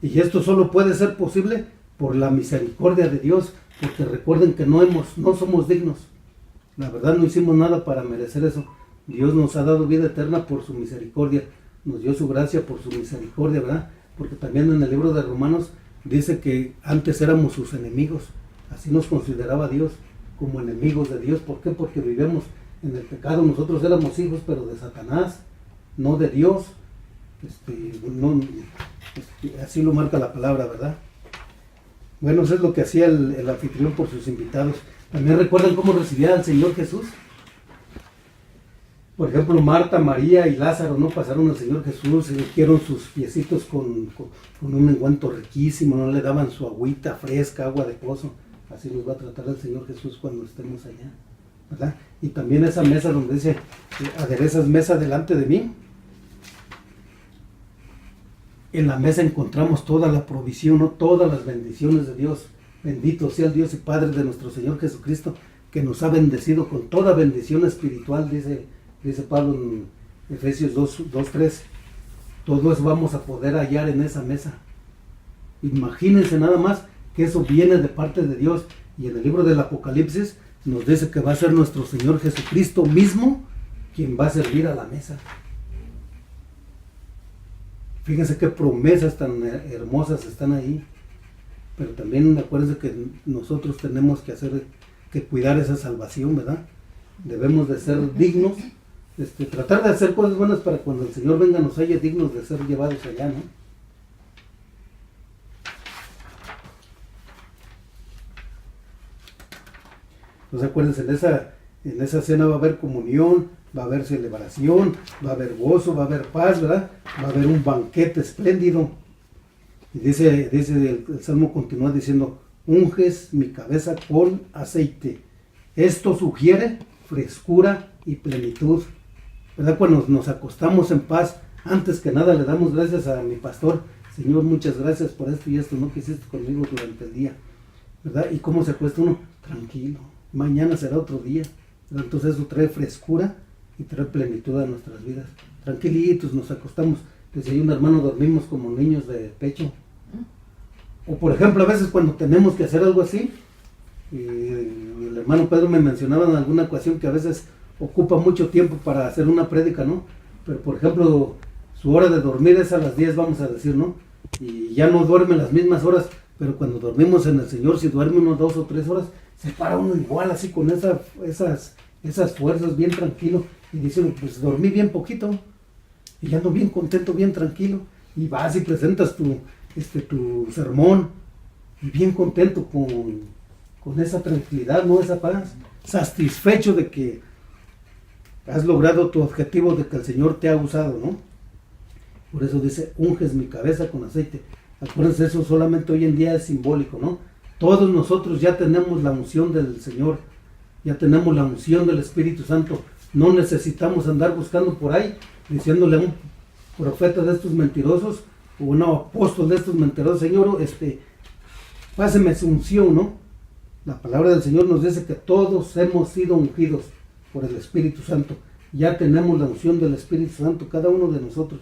Y esto solo puede ser posible por la misericordia de Dios, porque recuerden que no somos dignos. La verdad no hicimos nada para merecer eso. Dios nos ha dado vida eterna por su misericordia, nos dio su gracia por su misericordia, ¿verdad? Porque también en el libro de Romanos dice que antes éramos sus enemigos, así nos consideraba Dios, como enemigos de Dios. ¿Por qué? Porque vivimos en el pecado, nosotros éramos hijos, pero de Satanás, no de Dios. Así lo marca la palabra, ¿verdad? Bueno, eso es lo que hacía el anfitrión por sus invitados. También recuerdan cómo recibía al Señor Jesús. Por ejemplo, Marta, María y Lázaro no pasaron al Señor Jesús, se ungieron sus piecitos con un ungüento riquísimo, no le daban su agüita fresca, agua de pozo. Así nos va a tratar el Señor Jesús cuando estemos allá, ¿verdad? Y también esa mesa donde dice, aderezas mesa delante de mí. En la mesa encontramos toda la provisión, ¿no? Todas las bendiciones de Dios. Bendito sea el Dios y Padre de nuestro Señor Jesucristo, que nos ha bendecido con toda bendición espiritual, dice Pablo en Efesios 2:3. Todo eso vamos a poder hallar en esa mesa. Imagínense nada más que eso viene de parte de Dios. Y en el libro del Apocalipsis nos dice que va a ser nuestro Señor Jesucristo mismo quien va a servir a la mesa. Fíjense qué promesas tan hermosas están ahí. Pero también acuérdense que nosotros tenemos que cuidar esa salvación, ¿verdad? Debemos de ser dignos, tratar de hacer cosas buenas para cuando el Señor venga nos haya dignos de ser llevados allá, ¿no? Entonces acuérdense, en esa cena va a haber comunión, va a haber celebración, va a haber gozo, va a haber paz, ¿verdad? Va a haber un banquete espléndido. Y dice el Salmo continúa diciendo, unges mi cabeza con aceite. Esto sugiere frescura y plenitud, ¿verdad? Cuando nos acostamos en paz, antes que nada le damos gracias a mi pastor. Señor, muchas gracias por esto y esto, ¿no? Que hiciste conmigo durante el día, ¿verdad? Y cómo se acuesta uno, tranquilo, mañana será otro día, ¿verdad? Entonces eso trae frescura y trae plenitud a nuestras vidas. Tranquilitos nos acostamos, decía un hermano, dormimos como niños de pecho. O por ejemplo, a veces cuando tenemos que hacer algo así, y el hermano Pedro me mencionaba en alguna ocasión que a veces ocupa mucho tiempo para hacer una prédica, ¿no? Pero por ejemplo, su hora de dormir es a las 10, vamos a decir, ¿no? Y ya no duerme las mismas horas, pero cuando dormimos en el Señor, si duerme unos 2 o 3 horas, se para uno igual, así con esas fuerzas, bien tranquilo, y dice, pues dormí bien poquito, y ando bien contento, bien tranquilo, y vas y presentas tu sermón, y bien contento con esa tranquilidad, ¿no? Esa paz, satisfecho de que has logrado tu objetivo, de que el Señor te ha usado, ¿no? Por eso dice, unges mi cabeza con aceite. Acuérdense, eso solamente hoy en día es simbólico, ¿no? Todos nosotros ya tenemos la unción del Señor, ya tenemos la unción del Espíritu Santo. No necesitamos andar buscando por ahí, diciéndole a un profeta de estos mentirosos, o un apóstol de estos mentirosos, Señor, páseme su unción, ¿no? La palabra del Señor nos dice que todos hemos sido ungidos por el Espíritu Santo. Ya tenemos la unción del Espíritu Santo, cada uno de nosotros.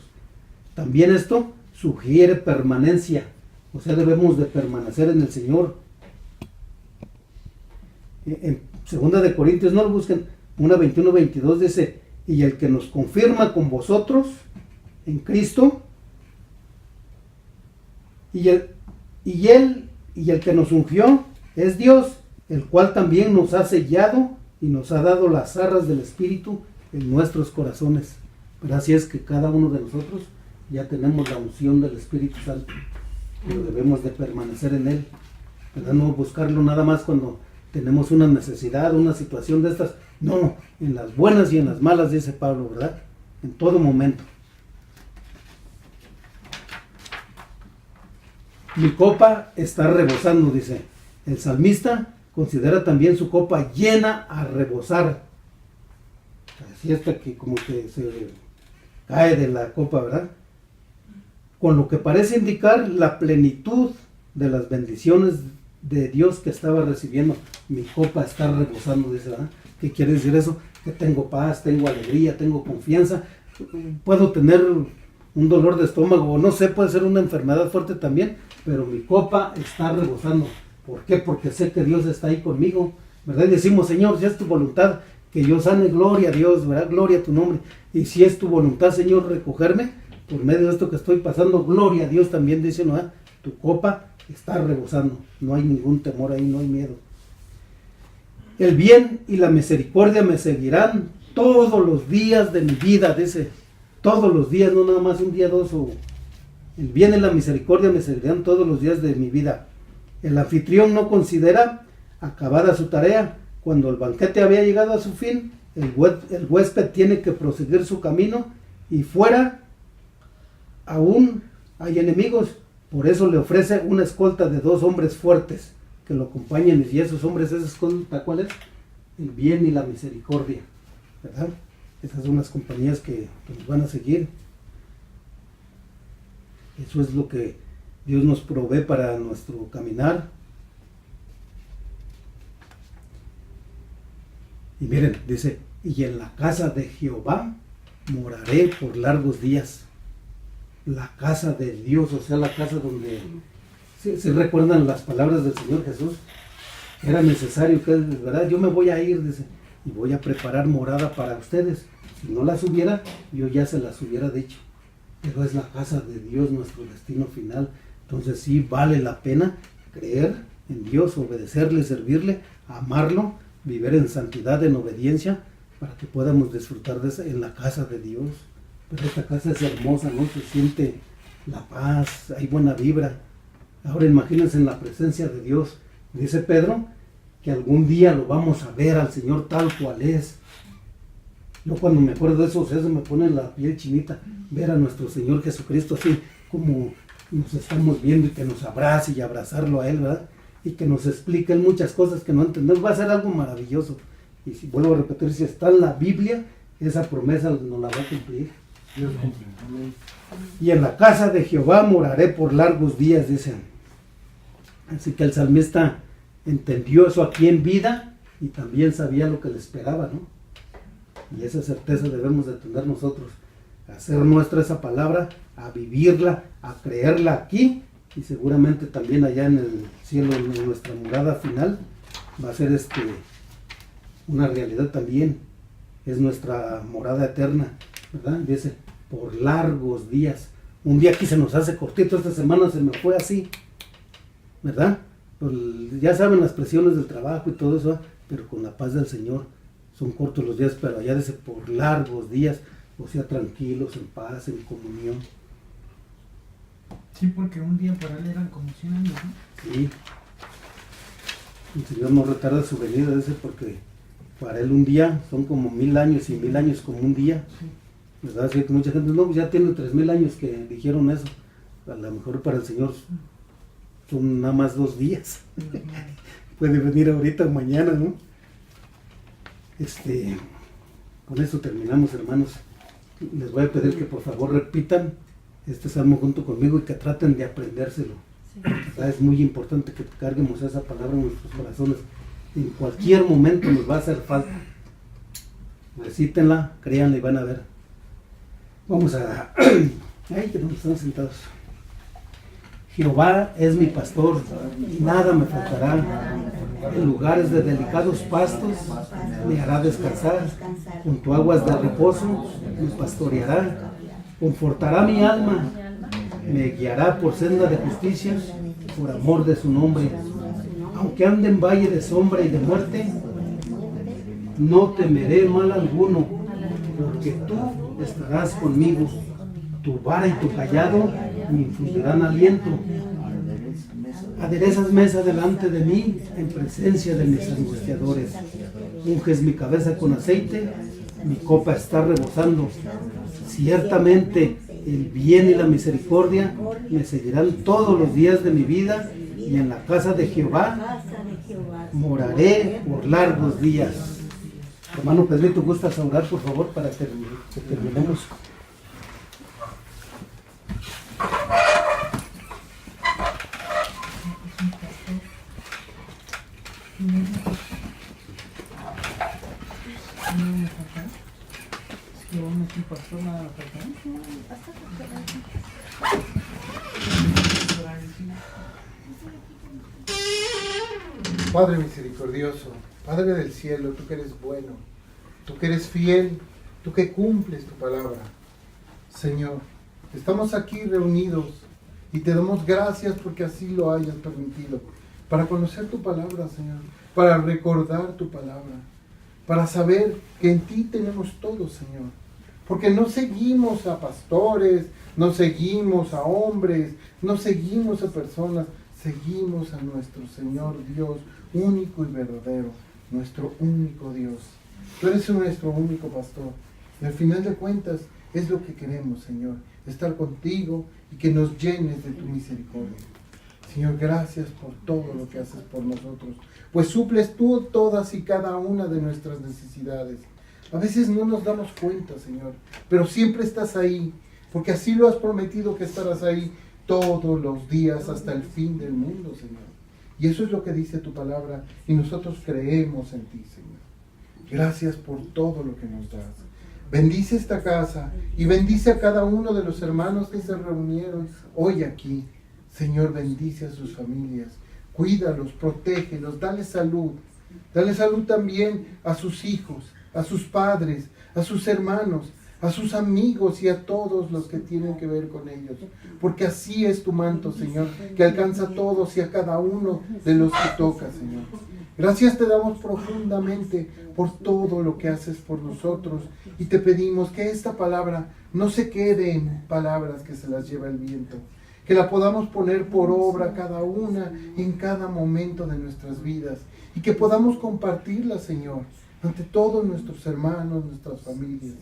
También esto sugiere permanencia, o sea, debemos de permanecer en el Señor. En 2 de Corintios, no lo busquen, 1:21-22 dice, y el que nos confirma con vosotros en Cristo, y el que nos ungió es Dios, el cual también nos ha sellado y nos ha dado las arras del Espíritu en nuestros corazones. Pero así es que cada uno de nosotros ya tenemos la unción del Espíritu Santo, pero debemos de permanecer en Él, ¿verdad? No buscarlo nada más cuando tenemos una necesidad, una situación de estas, no, en las buenas y en las malas, dice Pablo, ¿verdad? En todo momento. Mi copa está rebosando, dice. El salmista considera también su copa llena a rebosar. Así hasta que como que se cae de la copa, ¿verdad? Con lo que parece indicar la plenitud de las bendiciones de Dios que estaba recibiendo. Mi copa está rebosando, dice, ¿verdad? ¿Qué quiere decir eso? Que tengo paz, tengo alegría, tengo confianza. Puedo tener un dolor de estómago, o no sé, puede ser una enfermedad fuerte también, pero mi copa está rebosando. ¿Por qué? Porque sé que Dios está ahí conmigo, ¿verdad? Y decimos, Señor, si es tu voluntad que yo sane, gloria a Dios, ¿verdad? Gloria a tu nombre. Y si es tu voluntad, Señor, recogerme por medio de esto que estoy pasando, gloria a Dios también, dice, ¿no? Tu copa está rebosando, no hay ningún temor ahí, no hay miedo. El bien y la misericordia me seguirán todos los días de mi vida, dice, todos los días, no nada más un día, dos, o el bien y la misericordia me seguirán todos los días de mi vida. El anfitrión no considera acabada su tarea. Cuando el banquete había llegado a su fin, el huésped tiene que proseguir su camino, y fuera aún hay enemigos. Por eso le ofrece una escolta de 2 hombres fuertes que lo acompañen. Y esos hombres, esa escolta, ¿cuál es? El bien y la misericordia, ¿verdad? Esas son las compañías que nos van a seguir. Eso es lo que Dios nos provee para nuestro caminar. Y miren, dice, y en la casa de Jehová moraré por largos días. La casa de Dios, o sea, la casa donde, ¿se recuerdan las palabras del Señor Jesús? Era necesario que, ¿verdad? Yo me voy a ir, dice, y voy a preparar morada para ustedes. Si no las hubiera, yo ya se las hubiera dicho. Pero es la casa de Dios nuestro destino final. Entonces sí vale la pena creer en Dios, obedecerle, servirle, amarlo, vivir en santidad, en obediencia, para que podamos disfrutar de esa, en la casa de Dios. Pero esta casa es hermosa, ¿no? Se siente la paz, hay buena vibra. Ahora imagínense en la presencia de Dios. Dice Pedro que algún día lo vamos a ver al Señor tal cual es. Yo cuando me acuerdo de eso, o sea, se me pone la piel chinita ver a nuestro Señor Jesucristo así como nos estamos viendo, y que nos abrace y abrazarlo a Él, ¿verdad? Y que nos explique muchas cosas que no entendemos. Va a ser algo maravilloso. Y si vuelvo a repetir, si está en la Biblia, esa promesa nos la va a cumplir. Dios cumple. Amén. Y en la casa de Jehová moraré por largos días, dicen. Así que el salmista entendió eso aquí en vida y también sabía lo que le esperaba, ¿no? Y esa certeza debemos de tener nosotros, a hacer nuestra esa palabra, a vivirla, a creerla aquí y seguramente también allá en el cielo, en nuestra morada final, va a ser una realidad también. Es nuestra morada eterna, ¿verdad? Dice, por largos días. Un día aquí se nos hace cortito, esta semana se me fue así, ¿verdad? Pues ya saben las presiones del trabajo y todo eso, pero con la paz del Señor son cortos los días, pero allá dice por largos días, o sea, tranquilos, en paz, en comunión. Sí, porque un día para él eran como 100 años, ¿no? Sí. El Señor no retarda su venida, dice, porque para Él un día son como 1000 años y 1000 años como un día. Sí. ¿Verdad? Así que mucha gente, no, ya tiene 3000 años que dijeron eso. A lo mejor para el Señor son nada más 2 días. Puede venir ahorita o mañana, ¿no? Con eso terminamos, hermanos. Les voy a pedir que por favor repitan este salmo junto conmigo y que traten de aprendérselo. ¿Verdad? Es muy importante que carguemos esa palabra en nuestros corazones. En cualquier momento nos va a hacer falta. Recítenla, créanla y van a ver. Vamos a... Ay, que no están sentados. Jehová es mi pastor, y nada me faltará. En lugares de delicados pastos me hará descansar. Junto a aguas de reposo me pastoreará. Confortará mi alma. Me guiará por senda de justicia, por amor de su nombre. Aunque ande en valle de sombra y de muerte, no temeré mal alguno, porque tú estarás conmigo. Tu vara y tu callado me infundirán aliento. Aderezas mesa delante de mí, en presencia de mis angustiadores. Unges mi cabeza con aceite, mi copa está rebosando. Ciertamente el bien y la misericordia me seguirán todos los días de mi vida, y en la casa de Jehová moraré por largos días. Hermano Pedrito, ¿gustas orar por favor para que terminemos? Padre misericordioso, Padre del cielo, tú que eres bueno, tú que eres fiel, tú que cumples tu palabra. Señor, estamos aquí reunidos y te damos gracias porque así lo hayas permitido, para conocer tu palabra, Señor, para recordar tu palabra, para saber que en ti tenemos todo, Señor, porque no seguimos a pastores, no seguimos a hombres, no seguimos a personas, seguimos a nuestro Señor Dios único y verdadero, nuestro único Dios. Tú eres nuestro único pastor. Y al final de cuentas es lo que queremos, Señor, estar contigo y que nos llenes de tu misericordia. Señor, gracias por todo lo que haces por nosotros, pues suples tú todas y cada una de nuestras necesidades. A veces no nos damos cuenta, Señor, pero siempre estás ahí, porque así lo has prometido que estarás ahí todos los días hasta el fin del mundo, Señor. Y eso es lo que dice tu palabra y nosotros creemos en ti, Señor. Gracias por todo lo que nos das. Bendice esta casa y bendice a cada uno de los hermanos que se reunieron hoy aquí. Señor, bendice a sus familias. Cuídalos, protégelos, dale salud. Dale salud también a sus hijos, a sus padres, a sus hermanos, a sus amigos y a todos los que tienen que ver con ellos. Porque así es tu manto, Señor, que alcanza a todos y a cada uno de los que toca, Señor. Gracias te damos profundamente por todo lo que haces por nosotros y te pedimos que esta palabra no se quede en palabras que se las lleva el viento, que la podamos poner por obra cada una en cada momento de nuestras vidas y que podamos compartirla, Señor, ante todos nuestros hermanos, nuestras familias.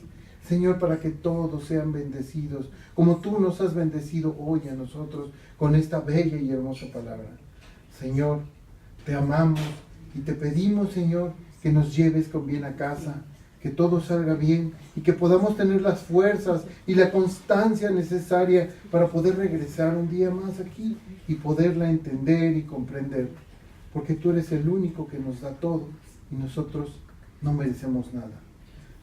Señor, para que todos sean bendecidos, como tú nos has bendecido hoy a nosotros con esta bella y hermosa palabra. Señor, te amamos y te pedimos, Señor, que nos lleves con bien a casa. que todo salga bien y que podamos tener las fuerzas y la constancia necesaria para poder regresar un día más aquí y poderla entender y comprender, porque tú eres el único que nos da todo y nosotros no merecemos nada.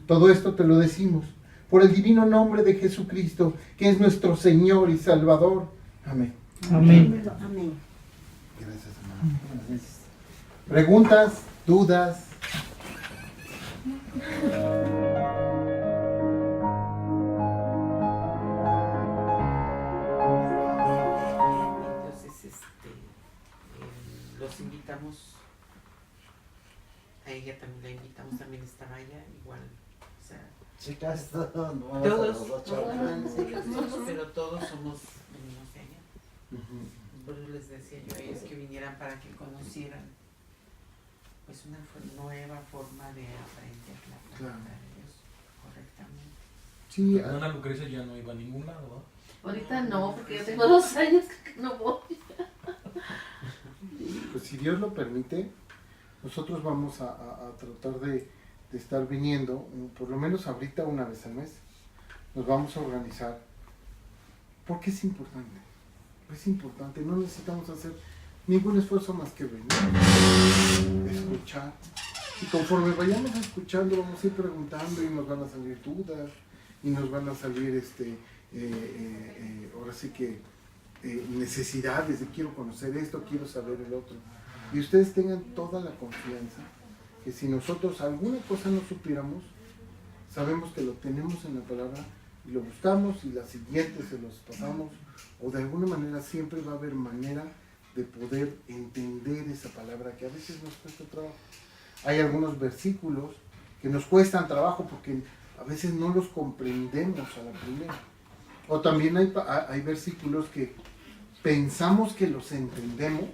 Todo esto te lo decimos por el divino nombre de Jesucristo, que es nuestro Señor y Salvador. Amén. Amén. Amén. Gracias, hermano. Gracias. ¿Preguntas? ¿Dudas? Entonces, los invitamos, a ella también la invitamos, también estaba allá, igual, o sea, Chicas, todos, pero todos somos, venimos de allá. Por eso les decía yo a ellos que vinieran para que conocieran, pues, una nueva forma de aprender la palabra de Dios correctamente. Sí, Ana Lucrecia ya no iba a ningún lado, ¿no? Ahorita no, porque yo tengo 2 años que no voy. pues si Dios lo permite, nosotros vamos a tratar de estar viniendo, por lo menos ahorita una vez al mes. Nos vamos a organizar, porque es importante. Es importante, no necesitamos hacer ningún esfuerzo más que venir, escuchar. Y conforme vayamos escuchando, vamos a ir preguntando y nos van a salir dudas, y nos van a salir, ahora sí que, necesidades de quiero conocer esto, quiero saber el otro. Y ustedes tengan toda la confianza que si nosotros alguna cosa no supiéramos, sabemos que lo tenemos en la palabra y lo buscamos y la siguiente se los pasamos, o de alguna manera siempre va a haber manera de poder entender esa palabra que a veces nos cuesta trabajo. Hay algunos versículos que nos cuestan trabajo porque a veces no los comprendemos a la primera. O también hay versículos que pensamos que los entendemos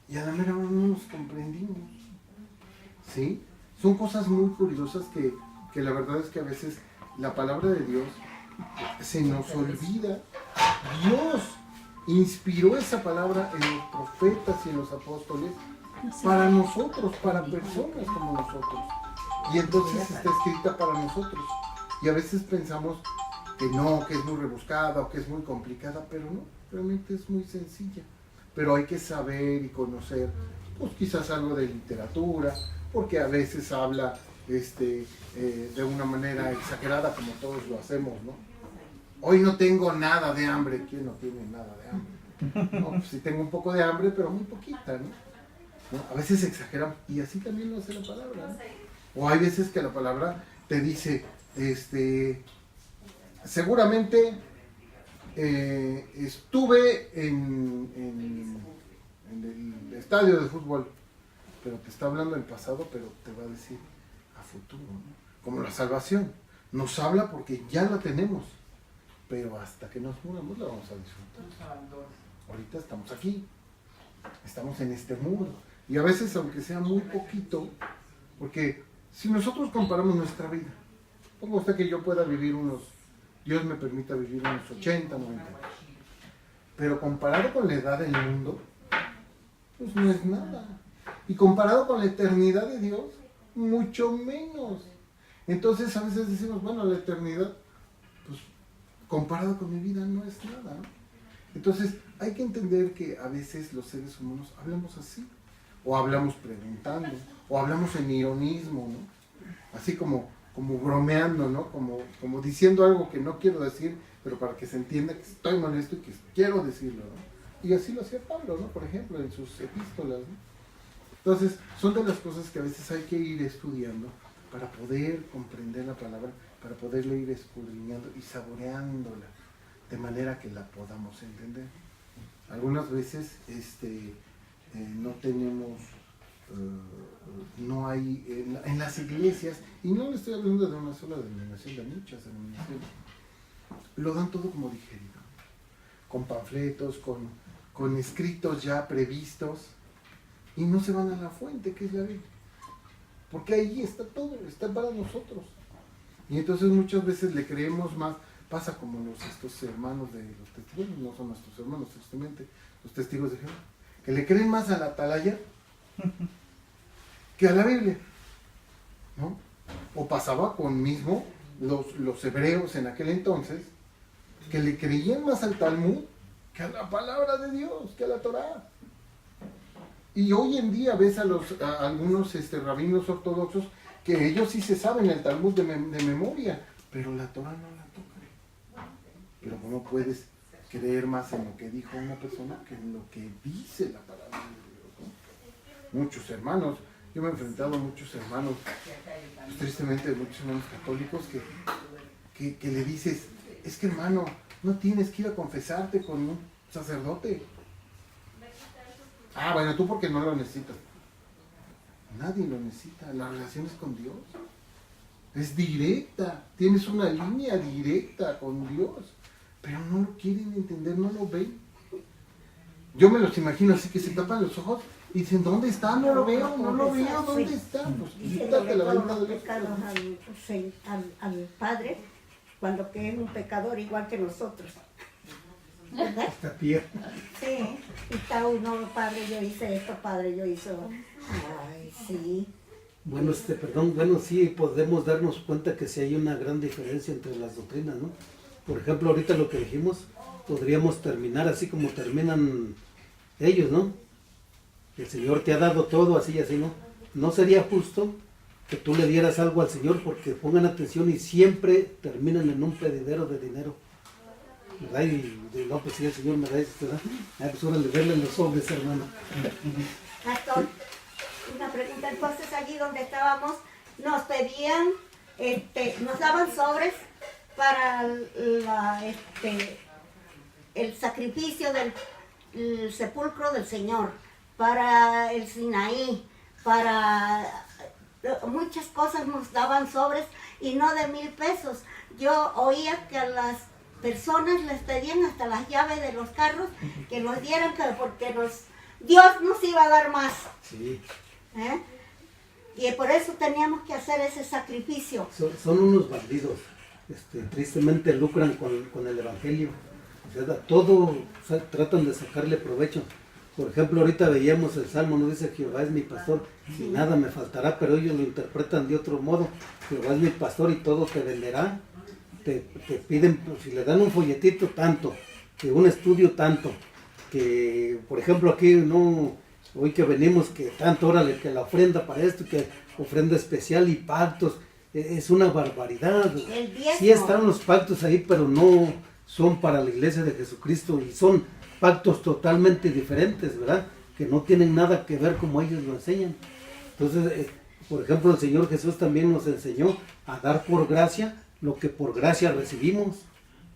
y a la mera hora no los comprendimos. ¿Sí? Son cosas muy curiosas que la verdad es que a veces la palabra de Dios se nos olvida. Dios inspiró esa palabra en los profetas y en los apóstoles para nosotros, para personas como nosotros. Y entonces está escrita para nosotros. Y a veces pensamos que no, que es muy rebuscada o que es muy complicada, pero no, realmente es muy sencilla. Pero hay que saber y conocer, pues quizás algo de literatura, porque a veces habla de una manera exagerada como todos lo hacemos, ¿no? Hoy no tengo nada de hambre. ¿Quién no tiene nada de hambre? No, pues sí tengo un poco de hambre, pero muy poquita, ¿no? A veces exageran y así también lo hace la palabra, ¿no? O hay veces que la palabra te dice, seguramente estuve en el estadio de fútbol, pero te está hablando del pasado, pero te va a decir a futuro, ¿no? Como la salvación, nos habla porque ya la tenemos, pero hasta que nos muramos la vamos a disfrutar. Ahorita estamos aquí, estamos en este mundo, y a veces aunque sea muy poquito, porque si nosotros comparamos nuestra vida, ponga usted que yo pueda vivir Dios me permita vivir unos 80, 90 años, pero comparado con la edad del mundo, pues no es nada. Y comparado con la eternidad de Dios, mucho menos. Entonces a veces decimos, bueno, la eternidad, pues comparado con mi vida no es nada, ¿no? Entonces hay que entender que a veces los seres humanos hablamos así, o hablamos preguntando, o hablamos en ironismo, ¿no? Así como bromeando, ¿no? Como diciendo algo que no quiero decir, pero para que se entienda que estoy molesto y que quiero decirlo, ¿no? Y así lo hacía Pablo, ¿no? Por ejemplo, en sus epístolas, ¿no? Entonces, son de las cosas que a veces hay que ir estudiando para poder comprender la palabra, para poderla ir escudriñando y saboreándola, de manera que la podamos entender. Algunas veces no tenemos, no hay, en las iglesias, y no le estoy hablando de una sola denominación, de muchas denominaciones, lo dan todo como digerido, con panfletos, con escritos ya previstos, y no se van a la fuente, que es la Biblia, porque ahí está todo, está para nosotros. Y entonces muchas veces le creemos más. Pasa como estos hermanos de los testigos, no son nuestros hermanos, tristemente, los testigos de Jehová, que le creen más a la atalaya que a la Biblia, ¿no? O pasaba con mismo los hebreos en aquel entonces, que le creían más al Talmud que a la palabra de Dios, que a la Torá. Y hoy en día ves a algunos rabinos ortodoxos que ellos sí se saben el Talmud de memoria, pero la Torá no la tocan. Pero ¿cómo puedes creer más en lo que dijo una persona que en lo que dice la palabra de Dios, ¿no? Muchos hermanos, yo me he enfrentado a muchos hermanos, pues, tristemente muchos hermanos católicos que le dices, es que hermano, no tienes que ir a confesarte con un sacerdote. Ah, bueno, tú porque no lo necesitas. Nadie lo necesita, la relación es con Dios. Es directa, tienes una línea directa con Dios, pero no lo quieren entender, no lo ven. Yo me los imagino así que se tapan los ojos y dicen, ¿dónde está? No lo veo, ¿dónde está? Pues quítate la venta los de los pecados al Padre, cuando que es un pecador igual que nosotros. ¿Verdad? Esta tía. Sí, y está uno, Padre, yo hice esto, Padre, yo hice... Ay, sí. Bueno, perdón, bueno, sí podemos darnos cuenta que sí hay una gran diferencia entre las doctrinas, ¿no? Por ejemplo, ahorita lo que dijimos, podríamos terminar así como terminan ellos, ¿no? El Señor te ha dado todo, así y así, ¿no? No sería justo que tú le dieras algo al Señor, porque pongan atención y siempre terminan en un pedidero de dinero, ¿verdad? Y no, pues sí, el Señor me da esto, ¿verdad? Pues órale, verle los hombres, hermano. Pastor, una pregunta, entonces allí donde estábamos, nos pedían, nos daban sobres para el sacrificio del sepulcro del Señor, para el Sinaí, para muchas cosas nos daban sobres y no de 1,000 pesos. Yo oía que a las personas les pedían hasta las llaves de los carros que nos dieran, porque Dios nos iba a dar más. Sí. Y por eso teníamos que hacer ese sacrificio. Son unos bandidos. Tristemente lucran con el Evangelio. O sea, todo tratan de sacarle provecho. Por ejemplo, ahorita veíamos el Salmo, no dice Jehová es mi pastor y nada me faltará, pero ellos lo interpretan de otro modo. Jehová es mi pastor y todo te venderá. Te piden, pues, si le dan un folletito tanto, que un estudio tanto, que por ejemplo aquí no, hoy que venimos que tanto, órale, que la ofrenda para esto, que ofrenda especial y pactos, es una barbaridad. Sí están los pactos ahí, pero no son para la iglesia de Jesucristo y son pactos totalmente diferentes, ¿verdad? Que no tienen nada que ver como ellos lo enseñan. Entonces, por ejemplo, el Señor Jesús también nos enseñó a dar por gracia lo que por gracia recibimos,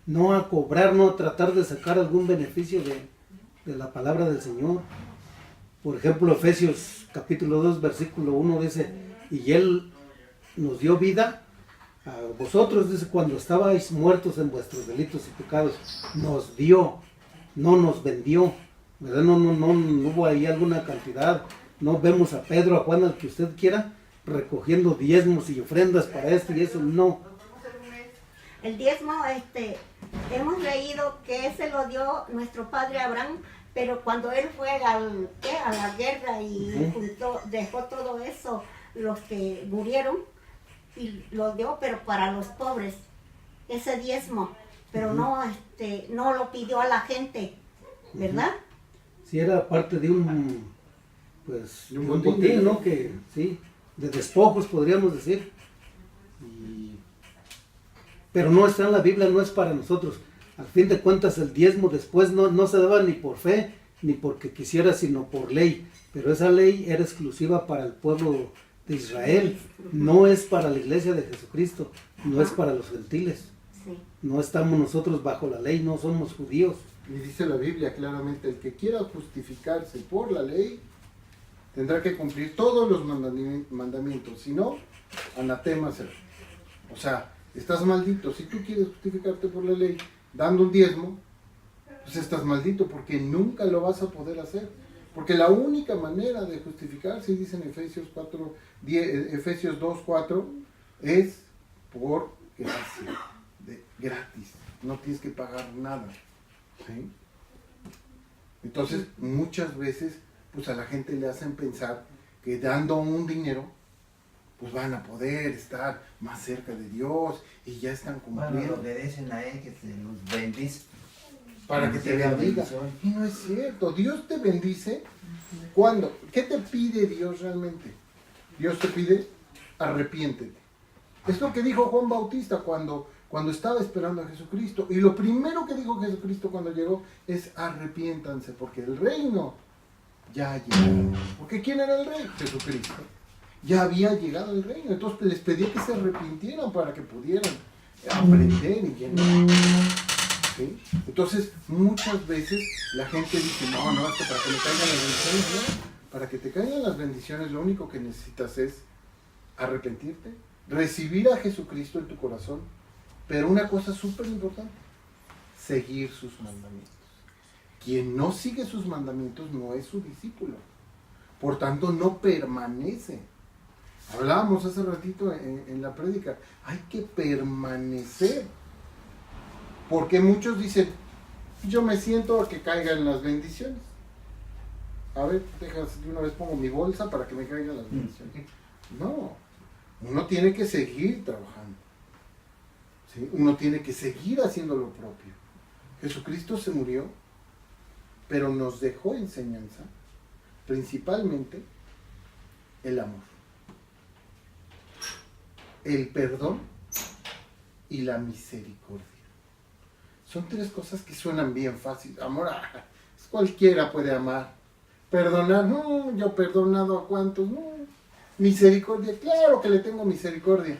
no a cobrar, no a tratar de sacar algún beneficio de la palabra del Señor. Por ejemplo, Efesios capítulo 2, versículo 1 dice, y Él nos dio vida a vosotros, dice, cuando estabais muertos en vuestros delitos y pecados, nos dio, no nos vendió, ¿verdad? No hubo ahí alguna cantidad, no vemos a Pedro, a Juan, al que usted quiera, recogiendo diezmos y ofrendas para esto y eso, no. El diezmo, hemos leído que ese lo dio nuestro padre Abraham, pero cuando él fue a la guerra y dejó todo eso, los que murieron, y lo dio, pero para los pobres, ese diezmo, pero no lo pidió a la gente, ¿verdad? Sí, era parte de un botín, ¿no? Que, sí, de despojos podríamos decir. Pero no está en la Biblia, no es para nosotros. Al fin de cuentas el diezmo después no se daba ni por fe, ni porque quisiera, sino por ley. Pero esa ley era exclusiva para el pueblo de Israel, no es para la iglesia de Jesucristo, no es para los gentiles. Sí. No estamos nosotros bajo la ley, no somos judíos. Y dice la Biblia claramente, el que quiera justificarse por la ley, tendrá que cumplir todos los mandamientos, si no, anatema será. O sea, estás maldito. Si tú quieres justificarte por la ley dando un diezmo, pues estás maldito porque nunca lo vas a poder hacer. Porque la única manera de justificarse, dice en Efesios 2:4, es por gracia, gratis. No tienes que pagar nada. ¿Sí? Entonces, muchas veces, pues a la gente le hacen pensar que dando un dinero pues van a poder estar más cerca de Dios y ya están Bueno, cumpliendo. le dicen a él que se los bendice. Para que te Bendiga, bendiga. bendición. Y no es cierto. Dios te bendice. ¿Cuándo? ¿Qué te pide Dios realmente? Dios te pide, arrepiéntete. Es lo que dijo Juan Bautista cuando estaba esperando a Jesucristo. Y lo primero que dijo Jesucristo cuando llegó es arrepiéntanse, porque el reino ya ha llegado. Porque ¿quién era el rey? Jesucristo. Ya había llegado el reino. Entonces les pedí que se arrepintieran para que pudieran aprender y llenar. ¿Sí? Entonces, muchas veces la gente dice, no, es que para que me caigan las bendiciones, no. Para que te caigan las bendiciones, lo único que necesitas es arrepentirte, recibir a Jesucristo en tu corazón, pero una cosa súper importante, seguir sus mandamientos. Quien no sigue sus mandamientos no es su discípulo. Por tanto, no permanece. Hablábamos hace ratito en la prédica, hay que permanecer. Porque muchos dicen, yo me siento a que caigan las bendiciones. A ver, déjame, de una vez pongo mi bolsa para que me caigan las bendiciones. No, uno tiene que seguir trabajando. ¿Sí? Uno tiene que seguir haciendo lo propio. Jesucristo se murió, pero nos dejó enseñanza, principalmente el amor, el perdón y la misericordia. Son tres cosas que suenan bien fácil. Amor, cualquiera puede amar. Perdonar, no, yo he perdonado a cuantos, no. Misericordia, claro que le tengo misericordia.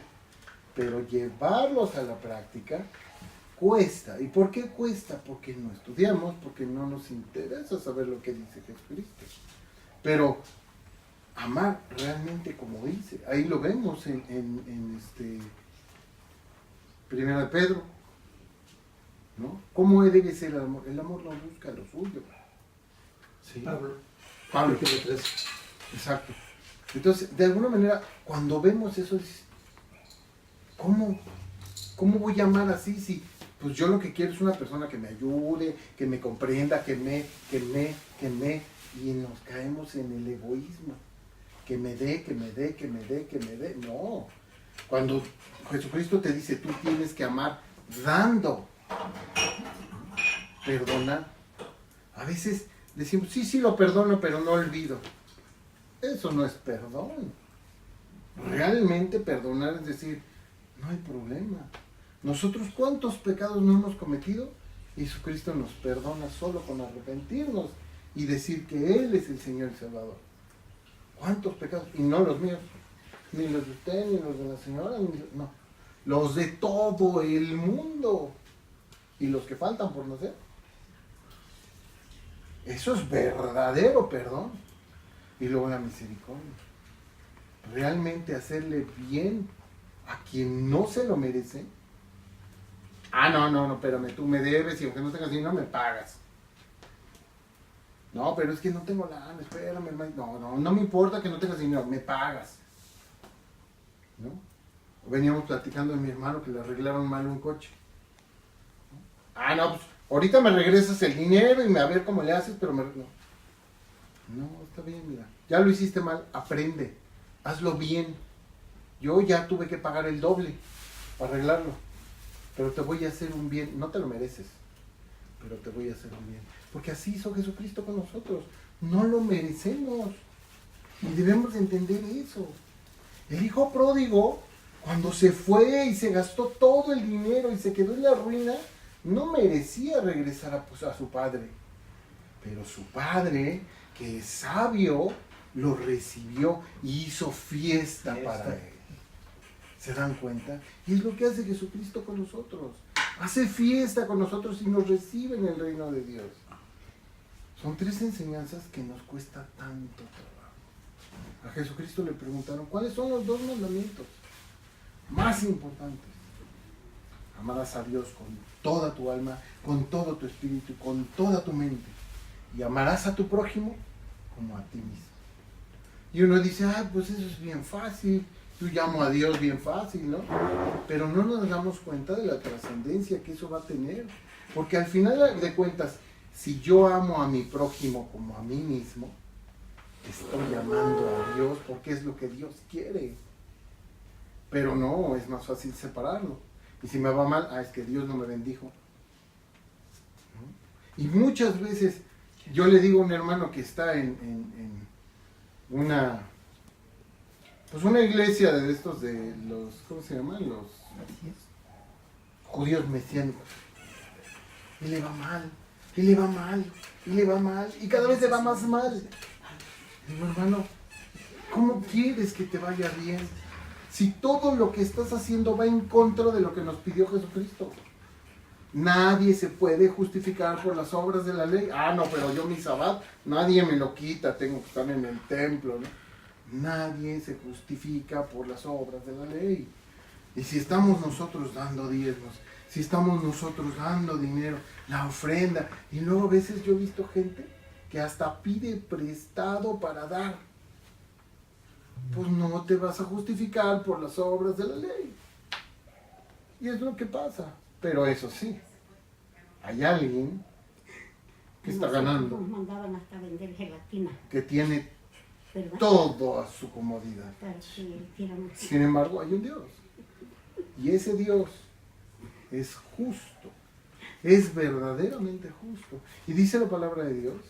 Pero llevarlos a la práctica cuesta. ¿Y por qué cuesta? Porque no estudiamos, porque no nos interesa saber lo que dice Jesucristo. Pero amar realmente como dice, ahí lo vemos en Primera de Pedro. ¿No? ¿Cómo debe ser el amor? El amor no busca lo suyo. ¿Sí? Pablo. Exacto. Entonces, de alguna manera, cuando vemos eso, ¿cómo voy a amar así? Si pues yo lo que quiero es una persona que me ayude, que me comprenda, que me, y nos caemos en el egoísmo. Que me dé. No. Cuando Jesucristo te dice, tú tienes que amar dando. Perdonar. A veces decimos, sí, lo perdono, pero no olvido. Eso no es perdón. Realmente perdonar es decir, no hay problema. Nosotros, ¿cuántos pecados no hemos cometido? Jesucristo nos perdona solo con arrepentirnos y decir que Él es el Señor y Salvador. ¿Cuántos pecados? Y no los míos, ni los de usted, ni los de la señora, no. Los de todo el mundo. Y los que faltan por nacer. Eso es verdadero perdón. Y luego la misericordia. Realmente hacerle bien a quien no se lo merece. No, espérame, tú me debes y aunque no tengas dinero me pagas. No, pero es que no tengo lana, espérame, hermano. No me importa que no tengas dinero, me pagas. ¿No? Veníamos platicando de mi hermano que le arreglaron mal un coche. Pues ahorita me regresas el dinero y a ver cómo le haces, pero no, está bien, mira. Ya lo hiciste mal, aprende. Hazlo bien. Yo ya tuve que pagar el doble para arreglarlo. Pero te voy a hacer un bien. No te lo mereces, pero te voy a hacer un bien. Porque así hizo Jesucristo con nosotros. No lo merecemos. Y debemos entender eso. El hijo pródigo, cuando se fue y se gastó todo el dinero y se quedó en la ruina, no merecía regresar a su padre. Pero su padre, que es sabio, lo recibió y hizo fiesta para él. ¿Se dan cuenta? Y es lo que hace Jesucristo con nosotros. Hace fiesta con nosotros y nos recibe en el reino de Dios. Son tres enseñanzas que nos cuesta tanto trabajo. A Jesucristo le preguntaron, ¿cuáles son los dos mandamientos más importantes? Amarás a Dios con toda tu alma, con todo tu espíritu, con toda tu mente. Y amarás a tu prójimo como a ti mismo. Y uno dice, pues eso es bien fácil. Yo llamo a Dios bien fácil, ¿no? Pero no nos damos cuenta de la trascendencia que eso va a tener. Porque al final de cuentas, si yo amo a mi prójimo como a mí mismo, estoy amando a Dios porque es lo que Dios quiere. Pero no, es más fácil separarlo. Y si me va mal, es que Dios no me bendijo. ¿No? Y muchas veces yo le digo a un hermano que está en una, pues una iglesia de estos de los, ¿cómo se llaman? Los judíos mesiánicos. Y le va mal, y le va mal, y le va mal, y cada vez le va más mal. Digo, hermano, ¿cómo quieres que te vaya bien si todo lo que estás haciendo va en contra de lo que nos pidió Jesucristo? Nadie se puede justificar por las obras de la ley. No, pero yo mi sabbat, nadie me lo quita, tengo que estar en el templo, ¿no? Nadie se justifica por las obras de la ley. Y si estamos nosotros dando diezmos, si estamos nosotros dando dinero, la ofrenda, y luego a veces yo he visto gente que hasta pide prestado para dar, pues no te vas a justificar por las obras de la ley. Y es lo que pasa. Pero eso sí, hay alguien que está ganando, Nos mandaban hasta vender gelatina, que tiene ¿verdad? todo a su comodidad. Para que hiciéramos- Sin embargo, hay un Dios. Y ese Dios es justo, es verdaderamente justo. Y dice la palabra de Dios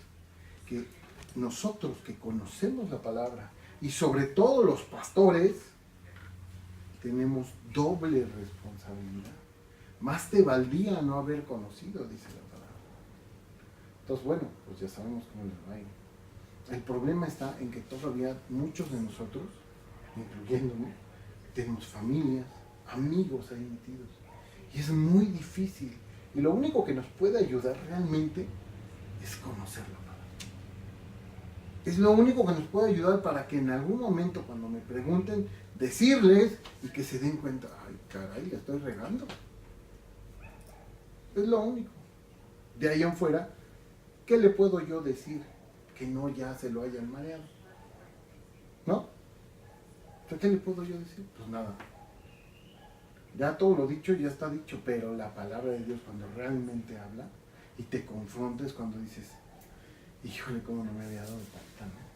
que nosotros que conocemos la palabra, y sobre todo los pastores, tenemos doble responsabilidad. Más te valdría no haber conocido, dice la palabra. Entonces, bueno, pues ya sabemos cómo les va a ir. El problema está en que todavía muchos de nosotros, incluyéndome, tenemos familias, amigos ahí metidos. Y es muy difícil. Y lo único que nos puede ayudar realmente es conocer la palabra. Es lo único que nos puede ayudar para que en algún momento, cuando me pregunten, decirles y que se den cuenta, ay, caray, la estoy regando. Es lo único. De ahí en fuera, ¿qué le puedo yo decir que no ya se lo hayan mareado? ¿No? O sea, ¿qué le puedo yo decir? Pues nada. Ya todo lo dicho ya está dicho, pero la palabra de Dios cuando realmente habla y te confrontes cuando dices, híjole, cómo no me había dado cuenta, ¿no?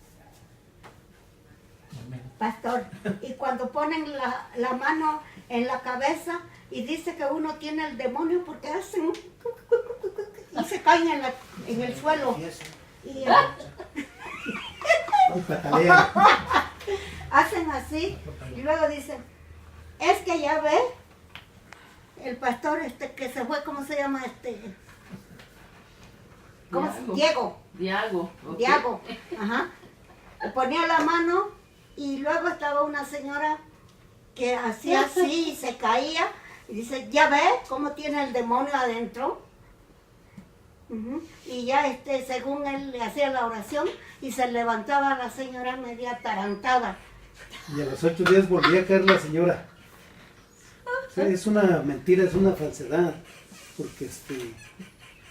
Pastor, y cuando ponen la mano en la cabeza y dice que uno tiene el demonio porque hacen y se caen en el suelo. Y hacen así y luego dicen, es que ya ve, el pastor que se fue, ¿cómo se llama ¿Cómo se? Diego. Diego, ajá. Le ponía la mano y luego estaba una señora que hacía así y se caía y dice, ya ve cómo tiene el demonio adentro. Ujú. Y ya según él le hacía la oración y se levantaba la señora media atarantada. Y a los 8 días volvía a caer la señora. O sea, es una mentira, es una falsedad. Porque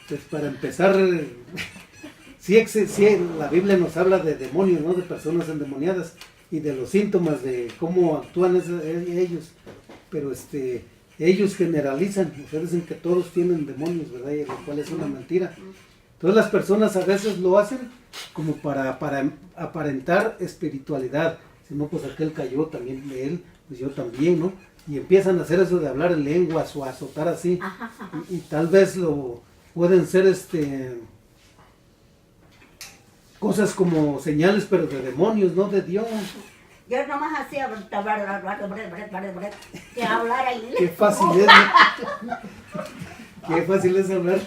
pues para empezar, sí, la Biblia nos habla de demonios, ¿no? De personas endemoniadas y de los síntomas de cómo actúan ellos. Pero ellos generalizan, o sea, dicen que todos tienen demonios, ¿verdad? Y lo cual es una mentira. Entonces las personas a veces lo hacen como para aparentar espiritualidad. Si no, pues aquel cayó también de él, pues yo también, ¿no? Y empiezan a hacer eso de hablar en lenguas o azotar así. Y tal vez lo pueden ser cosas como señales, pero de demonios, no de Dios. Yo nomás hacía que hablara inglés. Qué fácil es, ¿no? Qué fácil es hablar.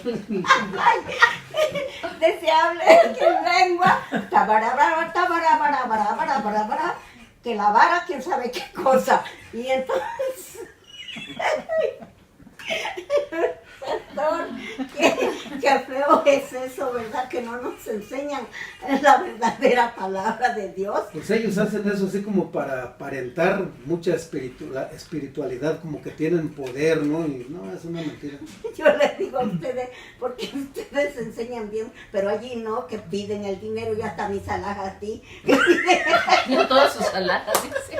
Deseable en lengua. Que la vara, quién sabe qué cosa. Y entonces, pastor, qué feo es eso, ¿verdad? Que no nos enseñan la verdadera palabra de Dios. Pues ellos hacen eso así como para aparentar mucha espiritualidad, como que tienen poder, ¿no? Y no, es una mentira. Yo les digo a ustedes, porque ustedes enseñan bien, pero allí no, que piden el dinero y hasta mis alhajas a ti. Yo todas sus alhajas, dice.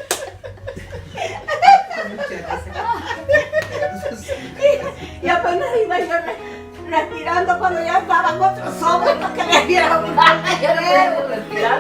Y apenas iba yo respirando cuando ya estaban otros sobres para que me dieran un Ya no podemos respirar.